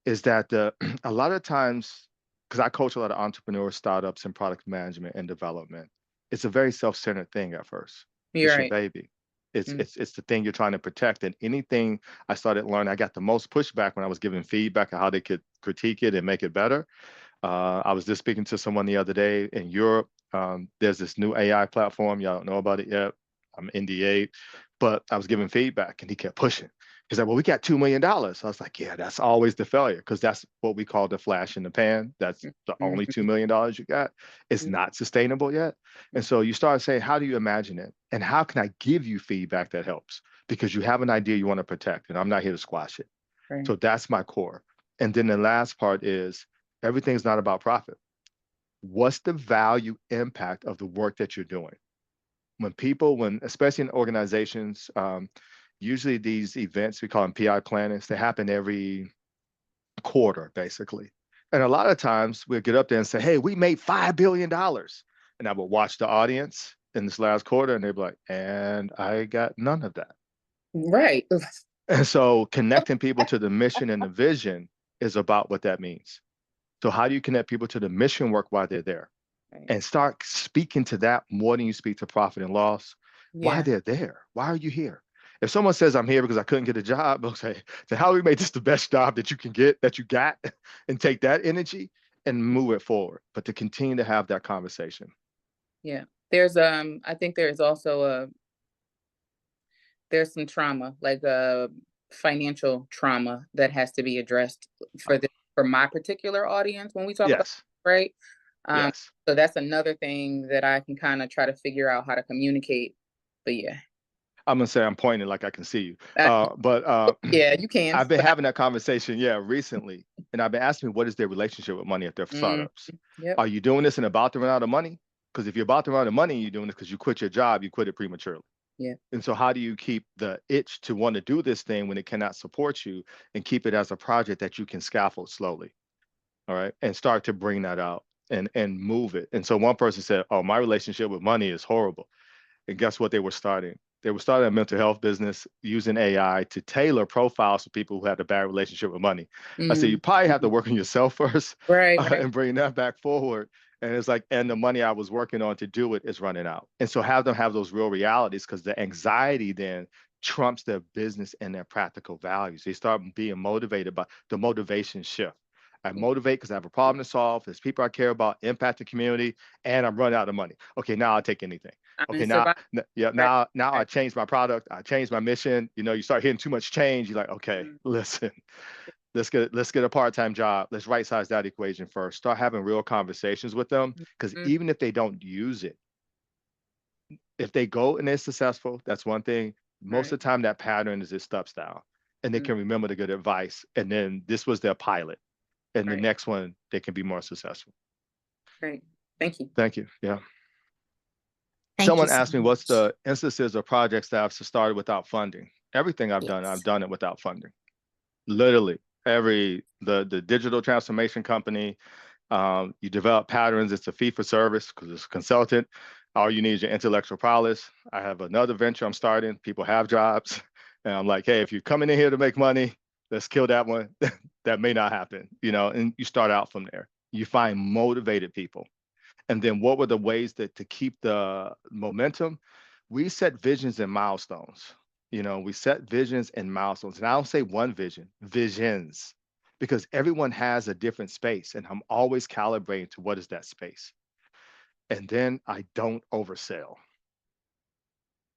is that a lot of times because I coach a lot of entrepreneurs, startups, and product management and development. It's a very self-centered thing at first. You're It's your right. baby. It's Mm. it's it's the thing you're trying to protect. And anything I started learning, I got the most pushback when I was giving feedback on how they could critique it and make it better. I was just speaking to someone the other day in Europe. There's this new AI platform. Y'all don't know about it yet. I'm NDA, but I was giving feedback and he kept pushing. He's like, well, we got $2 million. I was like, yeah, that's always the failure because that's what we call the flash in the pan. That's the only $2 million you got. It's not sustainable yet. And so you start saying, how do you imagine it? And how can I give you feedback that helps? Because you have an idea you want to protect, and I'm not here to squash it. Right. So that's my core. And then the last part is everything's not about profit. What's the value impact of the work that you're doing? When especially in organizations, usually these events, we call them PI plannings, they happen every quarter, basically. And a lot of times we'll get up there and say, hey, we made $5 billion. And I would watch the audience in this last quarter and they'd be like, and I got none of that. Right. And so connecting people to the mission and the vision is about what that means. So how do you connect people to the mission work while they're there? Right. And start speaking to that more than you speak to profit and loss. Why Yeah. they're there? Why are you here? If someone says I'm here because I couldn't get a job, they'll say, so how do we make this the best job that you can get, that you got, and take that energy and move it forward, but to continue to have that conversation. Yeah. There's I think there's also there's some trauma, like financial trauma that has to be addressed for my particular audience when we talk about, Yes, right? yes. So that's another thing that I can kind of try to figure out how to communicate. But yeah. I'm gonna say I'm pointing like I can see you. Uh, But yeah, you can. I've been having that conversation, yeah, recently. And I've been asking what is their relationship with money if they're Mm, startups? yep. Are you doing this and about to run out of money? Because if you're about to run out of money, you're doing this because you quit your job, you quit it prematurely. Yeah. And so how do you keep the itch to want to do this thing when it cannot support you and keep it as a project that you can scaffold slowly? All right. And start to bring that out and move it. And so one person said, oh, my relationship with money is horrible. And guess what they were starting? They were starting a mental health business using AI to tailor profiles for people who had a bad relationship with money. I said, you probably have to work on yourself first Right. Right. and bring that back forward. And it's like, and the money I was working on to do it is running out. And so have them have those real realities because the anxiety then trumps their business and their practical values. They start being motivated by the motivation shift. I motivate because I have a problem to solve. There's people I care about, impact the community, and I'm running out of money. Okay, now I'll take anything. I'm Okay, in now, survival. yeah, Right. now I changed my product. I changed my mission. You know, you start hitting too much change. You're like, okay, listen, let's get a part-time job. Let's right-size that equation first. Start having real conversations with them because Mm, even if they don't use it, if they go and they're successful, that's one thing. Most right. of the time, that pattern is it steps down, and they can remember the good advice. And then this was their pilot, and the Right. next one they can be more successful. Right. Thank you. Thank you. Yeah. Thank you Someone so asked me what's much. the instances of projects that I've started without funding. Everything I've Yes. done it without funding. Literally, the digital transformation company, you develop patterns. It's a fee for service because it's a consultant. All you need is your intellectual prowess. I have another venture I'm starting. People have jobs, and I'm like, hey, if you're coming in here to make money, let's kill that one. That may not happen, and you start out from there. You find motivated people. And then what were the ways that to keep the momentum? We set visions and milestones. We set visions and milestones. And I don't say one vision, visions, because everyone has a different space. And I'm always calibrating to what is that space. And then I don't oversell.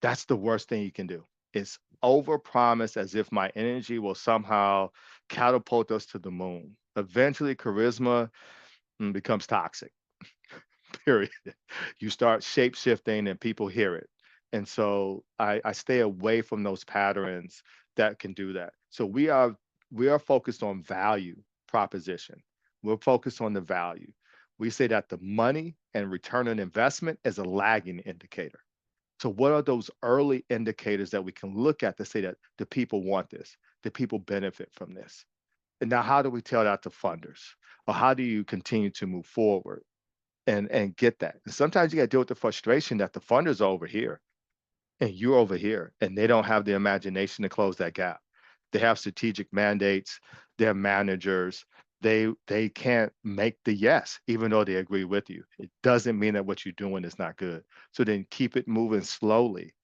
That's the worst thing you can do. It's overpromise as if my energy will somehow catapult us to the moon. Eventually, charisma becomes toxic. Period. You start shape shifting and people hear it. And so I stay away from those patterns that can do that. So we are focused on value proposition. We're focused on the value. We say that the money and return on investment is a lagging indicator. So what are those early indicators that we can look at to say that the people want this, the people benefit from this? And now how do we tell that to funders? Or how do you continue to move forward? And get that. And sometimes you got to deal with the frustration that the funders are over here and you're over here, and they don't have the imagination to close that gap. They have strategic mandates, they're managers, they can't make the yes, even though they agree with you. It doesn't mean that what you're doing is not good. So then keep it moving slowly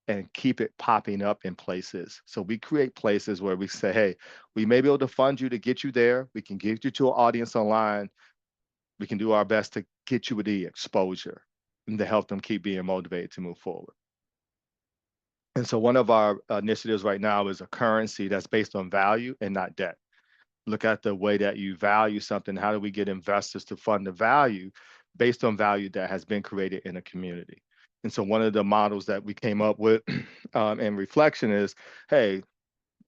and keep it popping up in places. So we create places where we say, hey, we may be able to fund you to get you there. We can get you to an audience online. We can do our best to get you with the exposure and to help them keep being motivated to move forward. And so one of our initiatives right now is a currency that's based on value and not debt. Look at the way that you value something. How do we get investors to fund the value based on value that has been created in a community? And so one of the models that we came up with in reflection is, hey,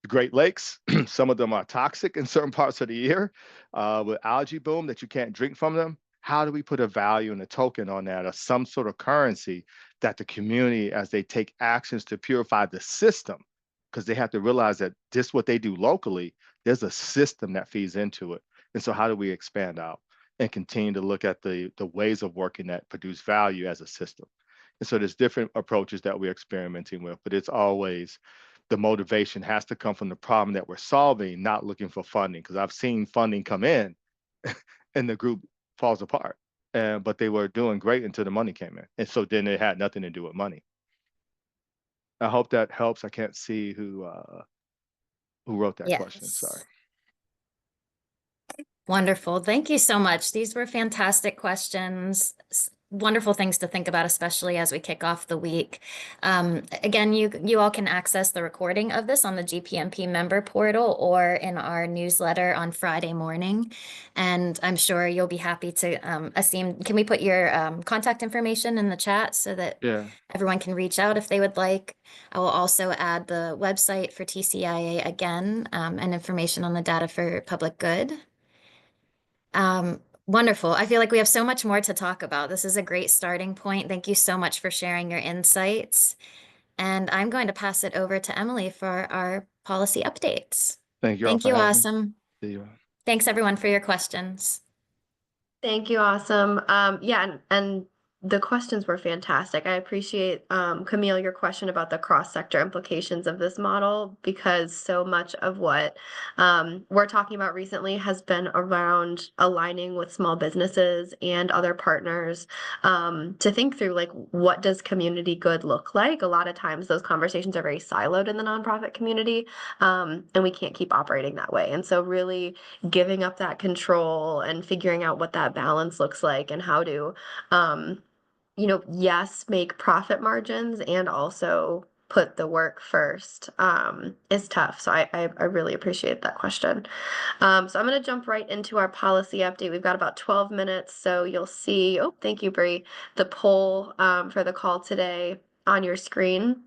the Great Lakes, some of them are toxic in certain parts of the year with algae bloom that you can't drink from them. How do we put a value and a token on that or some sort of currency that the community, as they take actions to purify the system, because they have to realize that this what they do locally, there's a system that feeds into it. And so how do we expand out and continue to look at the ways of working that produce value as a system? And so there's different approaches that we're experimenting with, but it's always the motivation has to come from the problem that we're solving, not looking for funding. Because I've seen funding come in and the group falls apart. But they were doing great until the money came in. And so then it had nothing to do with money. I hope that helps. I can't see who wrote that question. Sorry. Yes. Wonderful. Thank you so much. These were fantastic questions. Wonderful things to think about, especially as we kick off the week. Again, you all can access the recording of this on the GPMP member portal or in our newsletter on Friday morning. And I'm sure you'll be happy to, Aasim, can we put your contact information in the chat so that Yeah. everyone can reach out if they would like? I will also add the website for TCIA again, and information on the data for public good. Wonderful. I feel like we have so much more to talk about. This is a great starting point. Thank you so much for sharing your insights. And I'm going to pass it over to Emily for our policy updates. Thank you all Thank for you, having me. Aasim. See you. Thanks everyone for your questions. Thank you, Aasim. Yeah, and the questions were fantastic. I appreciate, Camille, your question about the cross-sector implications of this model, because so much of what we're talking about recently has been around aligning with small businesses and other partners to think through, like, what does community good look like? A lot of times those conversations are very siloed in the nonprofit community, and we can't keep operating that way. And so really giving up that control and figuring out what that balance looks like and how to, yes, make profit margins and also put the work first is tough. So I really appreciate that question. So I'm going to jump right into our policy update. We've got about 12 minutes. So you'll see, oh, thank you, Bree, the poll for the call today on your screen.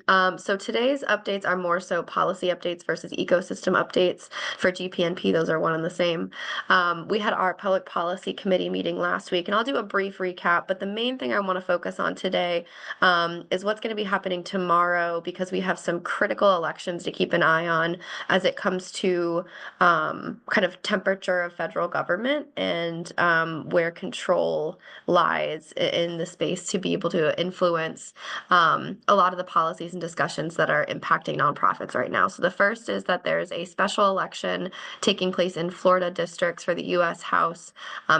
So today's updates are more so policy updates versus ecosystem updates for GPNP. Those are one and the same. We had our public policy committee meeting last week, and I'll do a brief recap, but the main thing I want to focus on today is what's going to be happening tomorrow, because we have some critical elections to keep an eye on as it comes to kind of temperature of federal government and where control lies in the space to be able to influence a lot of the policies and discussions that are impacting nonprofits right now. So the first is that there's a special election taking place in Florida districts for the U.S. House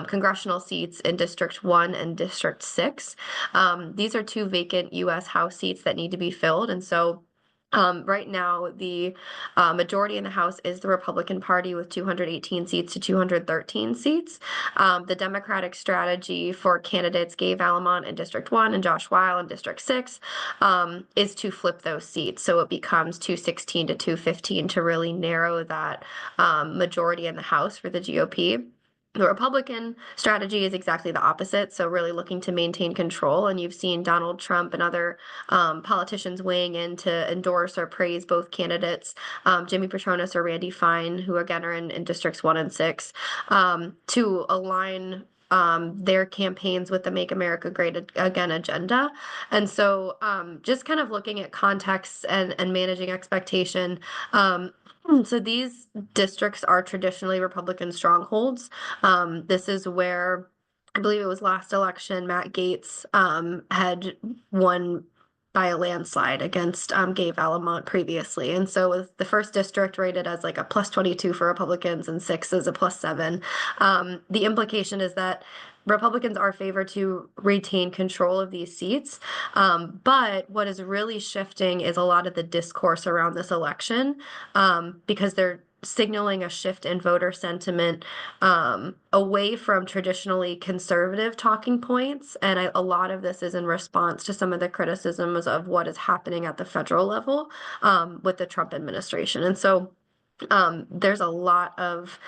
congressional seats in District 1 and District 6. These are two vacant U.S. House seats that need to be filled. And so right now, the majority in the House is the Republican Party with 218 seats to 213 seats. The Democratic strategy for candidates Gabe Alamont in District 1 and Josh Weil in District 6 is to flip those seats. So it becomes 216 to 215 to really narrow that majority in the House for the GOP. The Republican strategy is exactly the opposite, so really looking to maintain control. And you've seen Donald Trump and other politicians weighing in to endorse or praise both candidates, Jimmy Patronis or Randy Fine, who again are in Districts 1 and 6, to align their campaigns with the Make America Great Again agenda. And so just kind of looking at context and managing expectation. So these districts are traditionally Republican strongholds. This is where, I believe it was last election, Matt Gaetz had won by a landslide against Gabe Alamont previously. And so with the first district rated as like a +22 for Republicans and 6 as a +7, the implication is that Republicans are favored to retain control of these seats. But what is really shifting is a lot of the discourse around this election, because they're signaling a shift in voter sentiment away from traditionally conservative talking points. And a lot of this is in response to some of the criticisms of what is happening at the federal level with the Trump administration. And so there are a lot of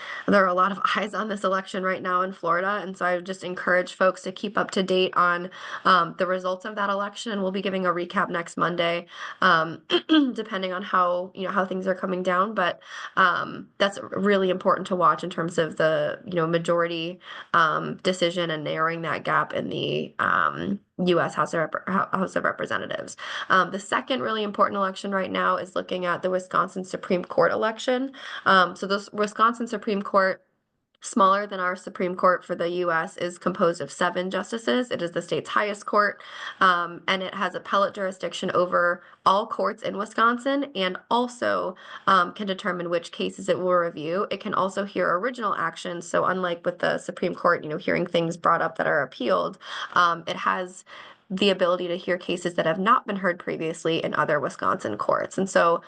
eyes on this election right now in Florida, and so I would just encourage folks to keep up to date on the results of that election. And we'll be giving a recap next Monday, depending on how things are coming down. But that's really important to watch in terms of the majority decision and narrowing that gap in the U.S. House of Representatives. The second really important election right now is looking at the Wisconsin Supreme Court election. So the Wisconsin Supreme Court, smaller than our Supreme Court for the U.S., is composed of 7 justices. It is the state's highest court, and it has appellate jurisdiction over all courts in Wisconsin, and also can determine which cases it will review. It can also hear original actions. So unlike with the Supreme Court, hearing things brought up that are appealed, it has the ability to hear cases that have not been heard previously in other Wisconsin courts. And so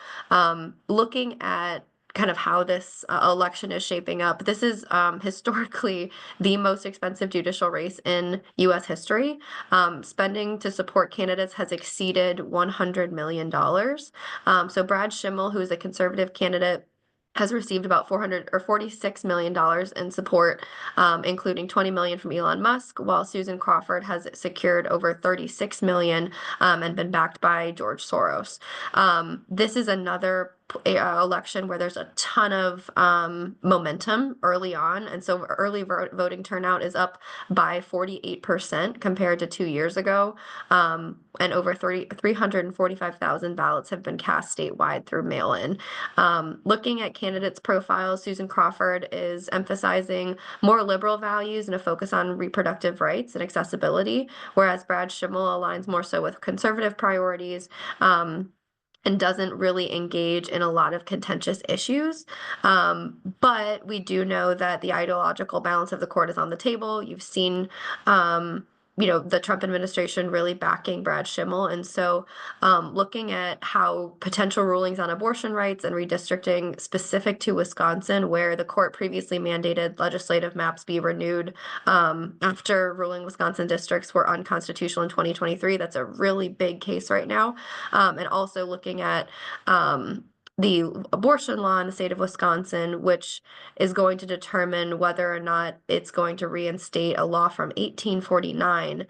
looking at kind of how this election is shaping up. This is historically the most expensive judicial race in U.S. history. Spending to support candidates has exceeded $100 million. So Brad Schimmel, who is a conservative candidate, has received about $46 million in support, including $20 million from Elon Musk, while Susan Crawford has secured over $36 million and been backed by George Soros. This is another election where there's a ton of momentum early on, and so early voting turnout is up by 48% compared to 2 years ago, and over 345,000 ballots have been cast statewide through mail-in. Looking at candidates' profiles, Susan Crawford is emphasizing more liberal values and a focus on reproductive rights and accessibility, whereas Brad Schimmel aligns more so with conservative priorities, and doesn't really engage in a lot of contentious issues. But we do know that the ideological balance of the court is on the table. You've seen the Trump administration really backing Brad Schimmel. And so looking at how potential rulings on abortion rights and redistricting specific to Wisconsin, where the court previously mandated legislative maps be renewed after ruling Wisconsin districts were unconstitutional in 2023, that's a really big case right now. And also looking at the abortion law in the state of Wisconsin, which is going to determine whether or not it's going to reinstate a law from 1849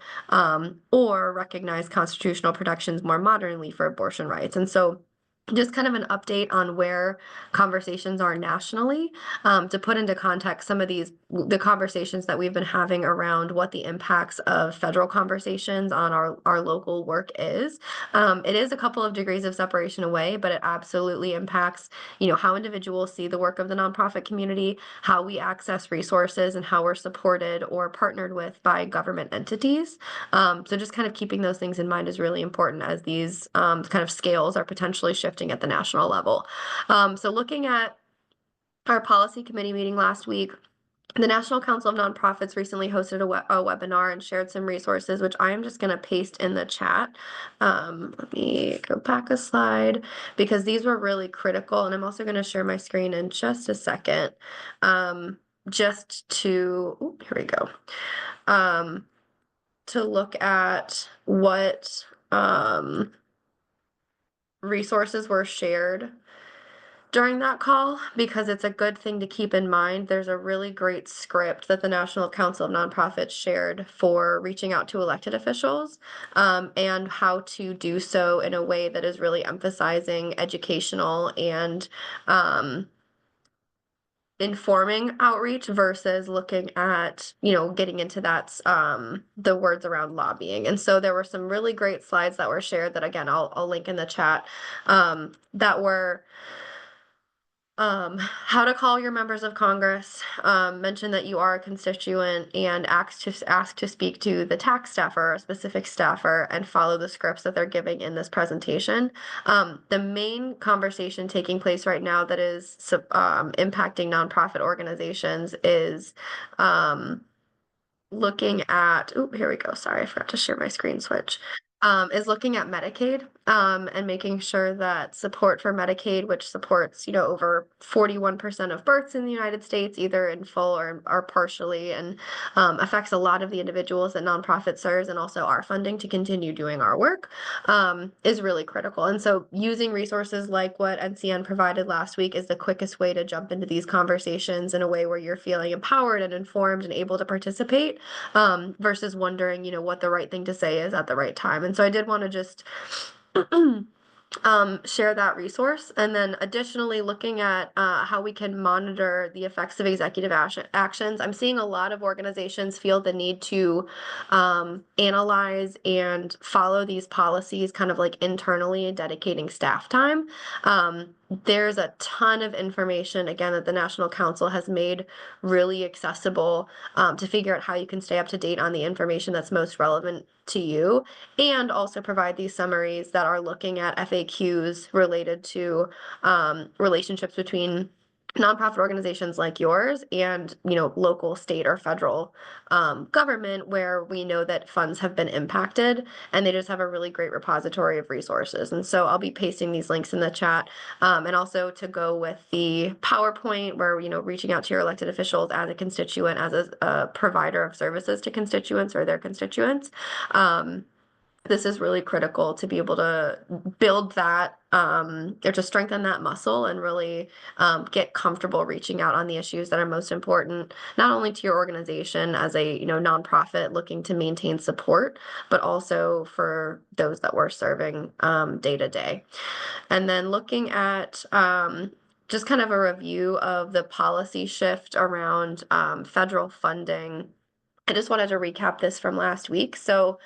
or recognize constitutional protections more modernly for abortion rights. And so just kind of an update on where conversations are nationally, to put into context some of the conversations that we've been having around what the impacts of federal conversations on our local work is. It is a couple of degrees of separation away, but it absolutely impacts, how individuals see the work of the nonprofit community, how we access resources, and how we're supported or partnered with by government entities. So just kind of keeping those things in mind is really important as these kind of scales are potentially shifting at the national level. So looking at our policy committee meeting last week, the National Council of Nonprofits recently hosted a webinar and shared some resources, which I am just going to paste in the chat. Let me go back a slide because these were really critical, and I'm also going to share my screen in just a second. Just to, here we go. To look at what resources were shared during that call, because it's a good thing to keep in mind. There's a really great script that the National Council of Nonprofits shared for reaching out to elected officials, and how to do so in a way that is really emphasizing educational and informing outreach versus looking at, getting into that, the words around lobbying. And so there were some really great slides that were shared that, again, I'll link in the chat, that were How to call your members of Congress, mention that you are a constituent and ask to speak to the tax staffer or a specific staffer and follow the scripts that they're giving in this presentation. The main conversation taking place right now that is impacting nonprofit organizations is looking at, oh, here we go. Sorry, I forgot to share my screen switch. Is looking at Medicaid, and making sure that support for Medicaid, which supports, over 41% of births in the United States, either in full or partially, and affects a lot of the individuals that nonprofit serves, and also our funding to continue doing our work, is really critical. And so using resources like what NCN provided last week is the quickest way to jump into these conversations in a way where you're feeling empowered and informed and able to participate, versus wondering, what the right thing to say is at the right time. And so I did want to just share that resource. And then additionally, looking at how we can monitor the effects of executive actions. I'm seeing a lot of organizations feel the need to analyze and follow these policies kind of like internally, dedicating staff time. There's a ton of information, again, that the National Council has made really accessible, to figure out how you can stay up to date on the information that's most relevant to you, and also provide these summaries that are looking at FAQs related to relationships between nonprofit organizations like yours and, local, state, or federal government, where we know that funds have been impacted, and they just have a really great repository of resources. And so I'll be pasting these links in the chat, and also to go with the PowerPoint where, reaching out to your elected officials as a constituent, as a provider of services to constituents or their constituents. This is really critical to be able to build that, or to strengthen that muscle and really get comfortable reaching out on the issues that are most important, not only to your organization as a nonprofit looking to maintain support, but also for those that we're serving day to day. And then looking at just kind of a review of the policy shift around federal funding. I just wanted to recap this from last week. So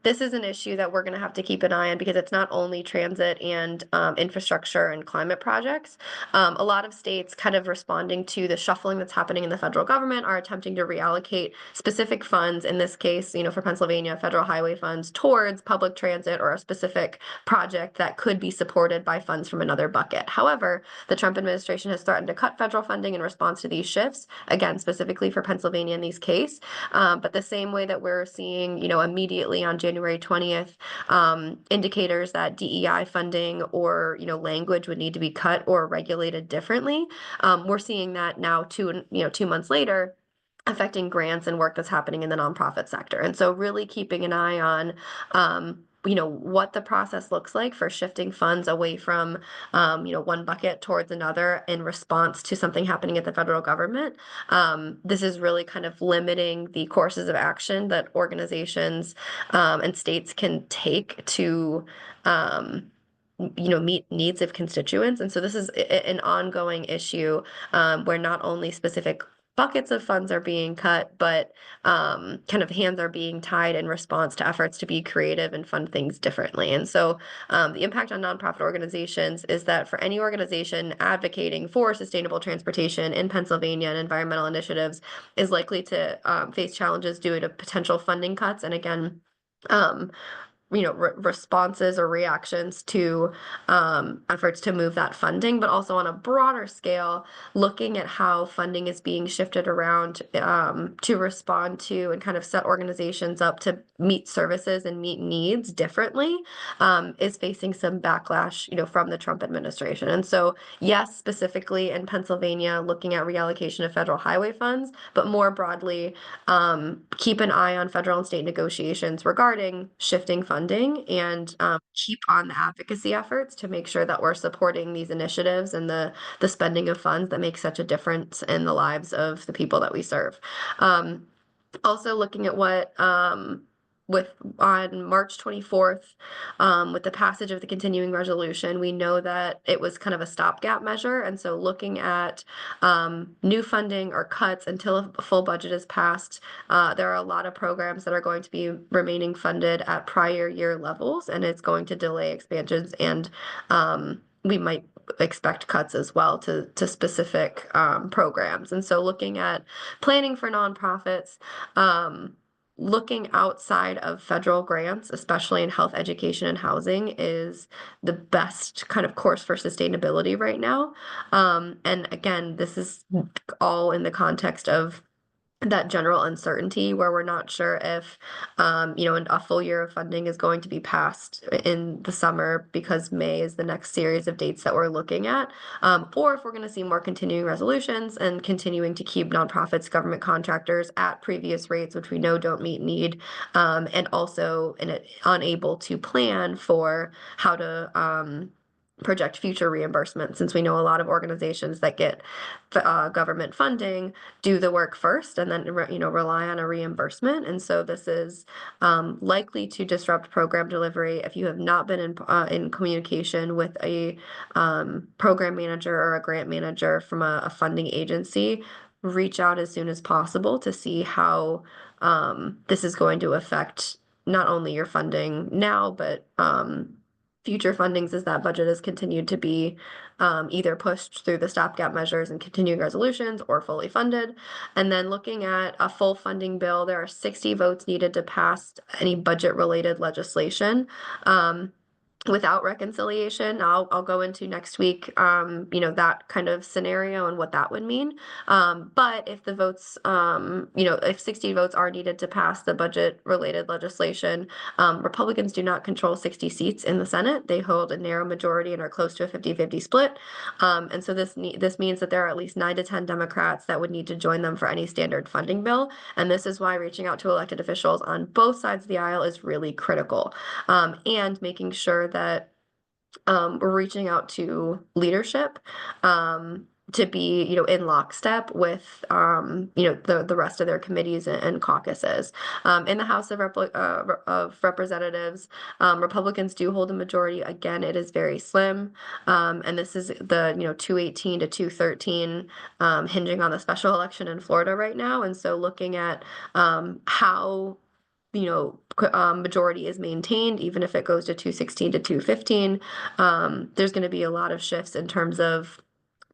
this is an issue that we're going to have to keep an eye on, because it's not only transit and infrastructure and climate projects. A lot of states, kind of responding to the shuffling that's happening in the federal government, are attempting to reallocate specific funds, in this case, for Pennsylvania, federal highway funds, towards public transit or a specific project that could be supported by funds from another bucket. However, the Trump administration has threatened to cut federal funding in response to these shifts, again, specifically for Pennsylvania in these cases. But the same way that we're seeing, immediately on January 20th, indicators that DEI funding or, language would need to be cut or regulated differently, we're seeing that now 2 months later, affecting grants and work that's happening in the nonprofit sector. And so really keeping an eye on, what the process looks like for shifting funds away from, one bucket towards another in response to something happening at the federal government. This is really kind of limiting the courses of action that organizations and states can take to meet needs of constituents. And so this is an ongoing issue, where not only specific buckets of funds are being cut, but kind of hands are being tied in response to efforts to be creative and fund things differently. And so the impact on nonprofit organizations is that for any organization advocating for sustainable transportation in Pennsylvania and environmental initiatives is likely to face challenges due to potential funding cuts. And again, responses or reactions to efforts to move that funding, but also on a broader scale, looking at how funding is being shifted around to respond to and kind of set organizations up to meet services and meet needs differently, is facing some backlash, from the Trump administration. And so, yes, specifically in Pennsylvania, looking at reallocation of federal highway funds, but more broadly, keep an eye on federal and state negotiations regarding shifting funding, and keep on the advocacy efforts to make sure that we're supporting these initiatives and the spending of funds that make such a difference in the lives of the people that we serve. Also looking at what on March 24th, with the passage of the continuing resolution, we know that it was kind of a stopgap measure. And so looking at new funding or cuts until a full budget is passed, there are a lot of programs that are going to be remaining funded at prior year levels, and it's going to delay expansions, and we might expect cuts as well to specific programs. And so looking at planning for nonprofits, looking outside of federal grants, especially in health, education, and housing, is the best kind of course for sustainability right now. And again, this is all in the context of that general uncertainty where we're not sure if, a full year of funding is going to be passed in the summer because May is the next series of dates that we're looking at, or if we're going to see more continuing resolutions and continuing to keep nonprofits, government contractors at previous rates, which we know don't meet need, and also unable to plan for how to project future reimbursement, since we know a lot of organizations that get government funding do the work first and then rely on a reimbursement. And so this is likely to disrupt program delivery. If you have not been in communication with a program manager or a grant manager from a funding agency, reach out as soon as possible to see how this is going to affect not only your funding now, but future fundings as that budget has continued to be either pushed through the stopgap measures and continuing resolutions or fully funded. And then looking at a full funding bill, there are 60 votes needed to pass any budget-related legislation. Without reconciliation, I'll go into next week, that kind of scenario and what that would mean. But if the votes, if 60 votes are needed to pass the budget-related legislation, Republicans do not control 60 seats in the Senate. They hold a narrow majority and are close to a 50-50 split. And so this means that there are at least 9 to 10 Democrats that would need to join them for any standard funding bill. And this is why reaching out to elected officials on both sides of the aisle is really critical, and making sure that we're reaching out to leadership to be, in lockstep with, the rest of their committees and caucuses. In the House of Representatives, Republicans do hold a majority. Again, it is very slim. And this is the, 218 to 213, hinging on the special election in Florida right now. And so looking at how majority is maintained, even if it goes to 216 to 215, there's going to be a lot of shifts in terms of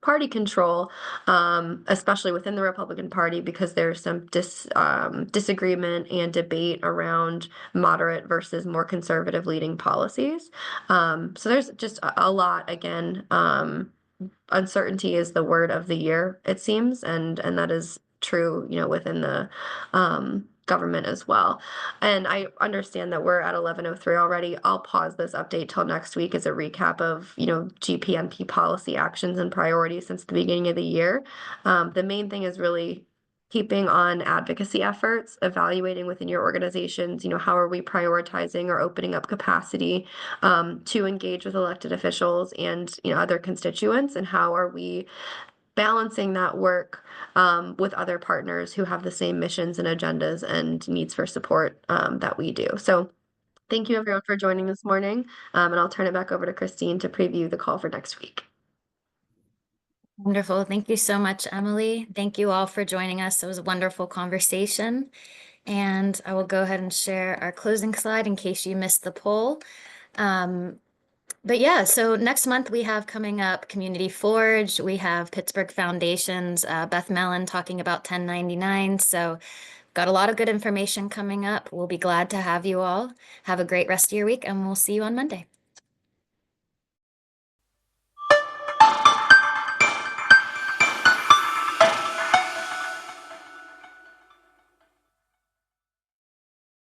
party control, especially within the Republican Party, because there's some disagreement and debate around moderate versus more conservative leading policies. So there's just a lot, again, uncertainty is the word of the year, it seems, and that is true, within the government as well. And I understand that we're at 11:03 already. I'll pause this update till next week as a recap of, GPNP policy actions and priorities since the beginning of the year. The main thing is really keeping on advocacy efforts, evaluating within your organizations, how are we prioritizing or opening up capacity to engage with elected officials and, other constituents, and how are we balancing that work with other partners who have the same missions and agendas and needs for support that we do. So thank you everyone for joining this morning, and I'll turn it back over to Christine to preview the call for next week. Wonderful. Thank you so much, Emily. Thank you all for joining us. It was a wonderful conversation. And I will go ahead and share our closing slide in case you missed the poll. But yeah, so next month we have coming up Community Forge. We have Pittsburgh Foundation's Beth Mellon talking about 1099. So got a lot of good information coming up. We'll be glad to have you all. Have a great rest of your week, and we'll see you on Monday.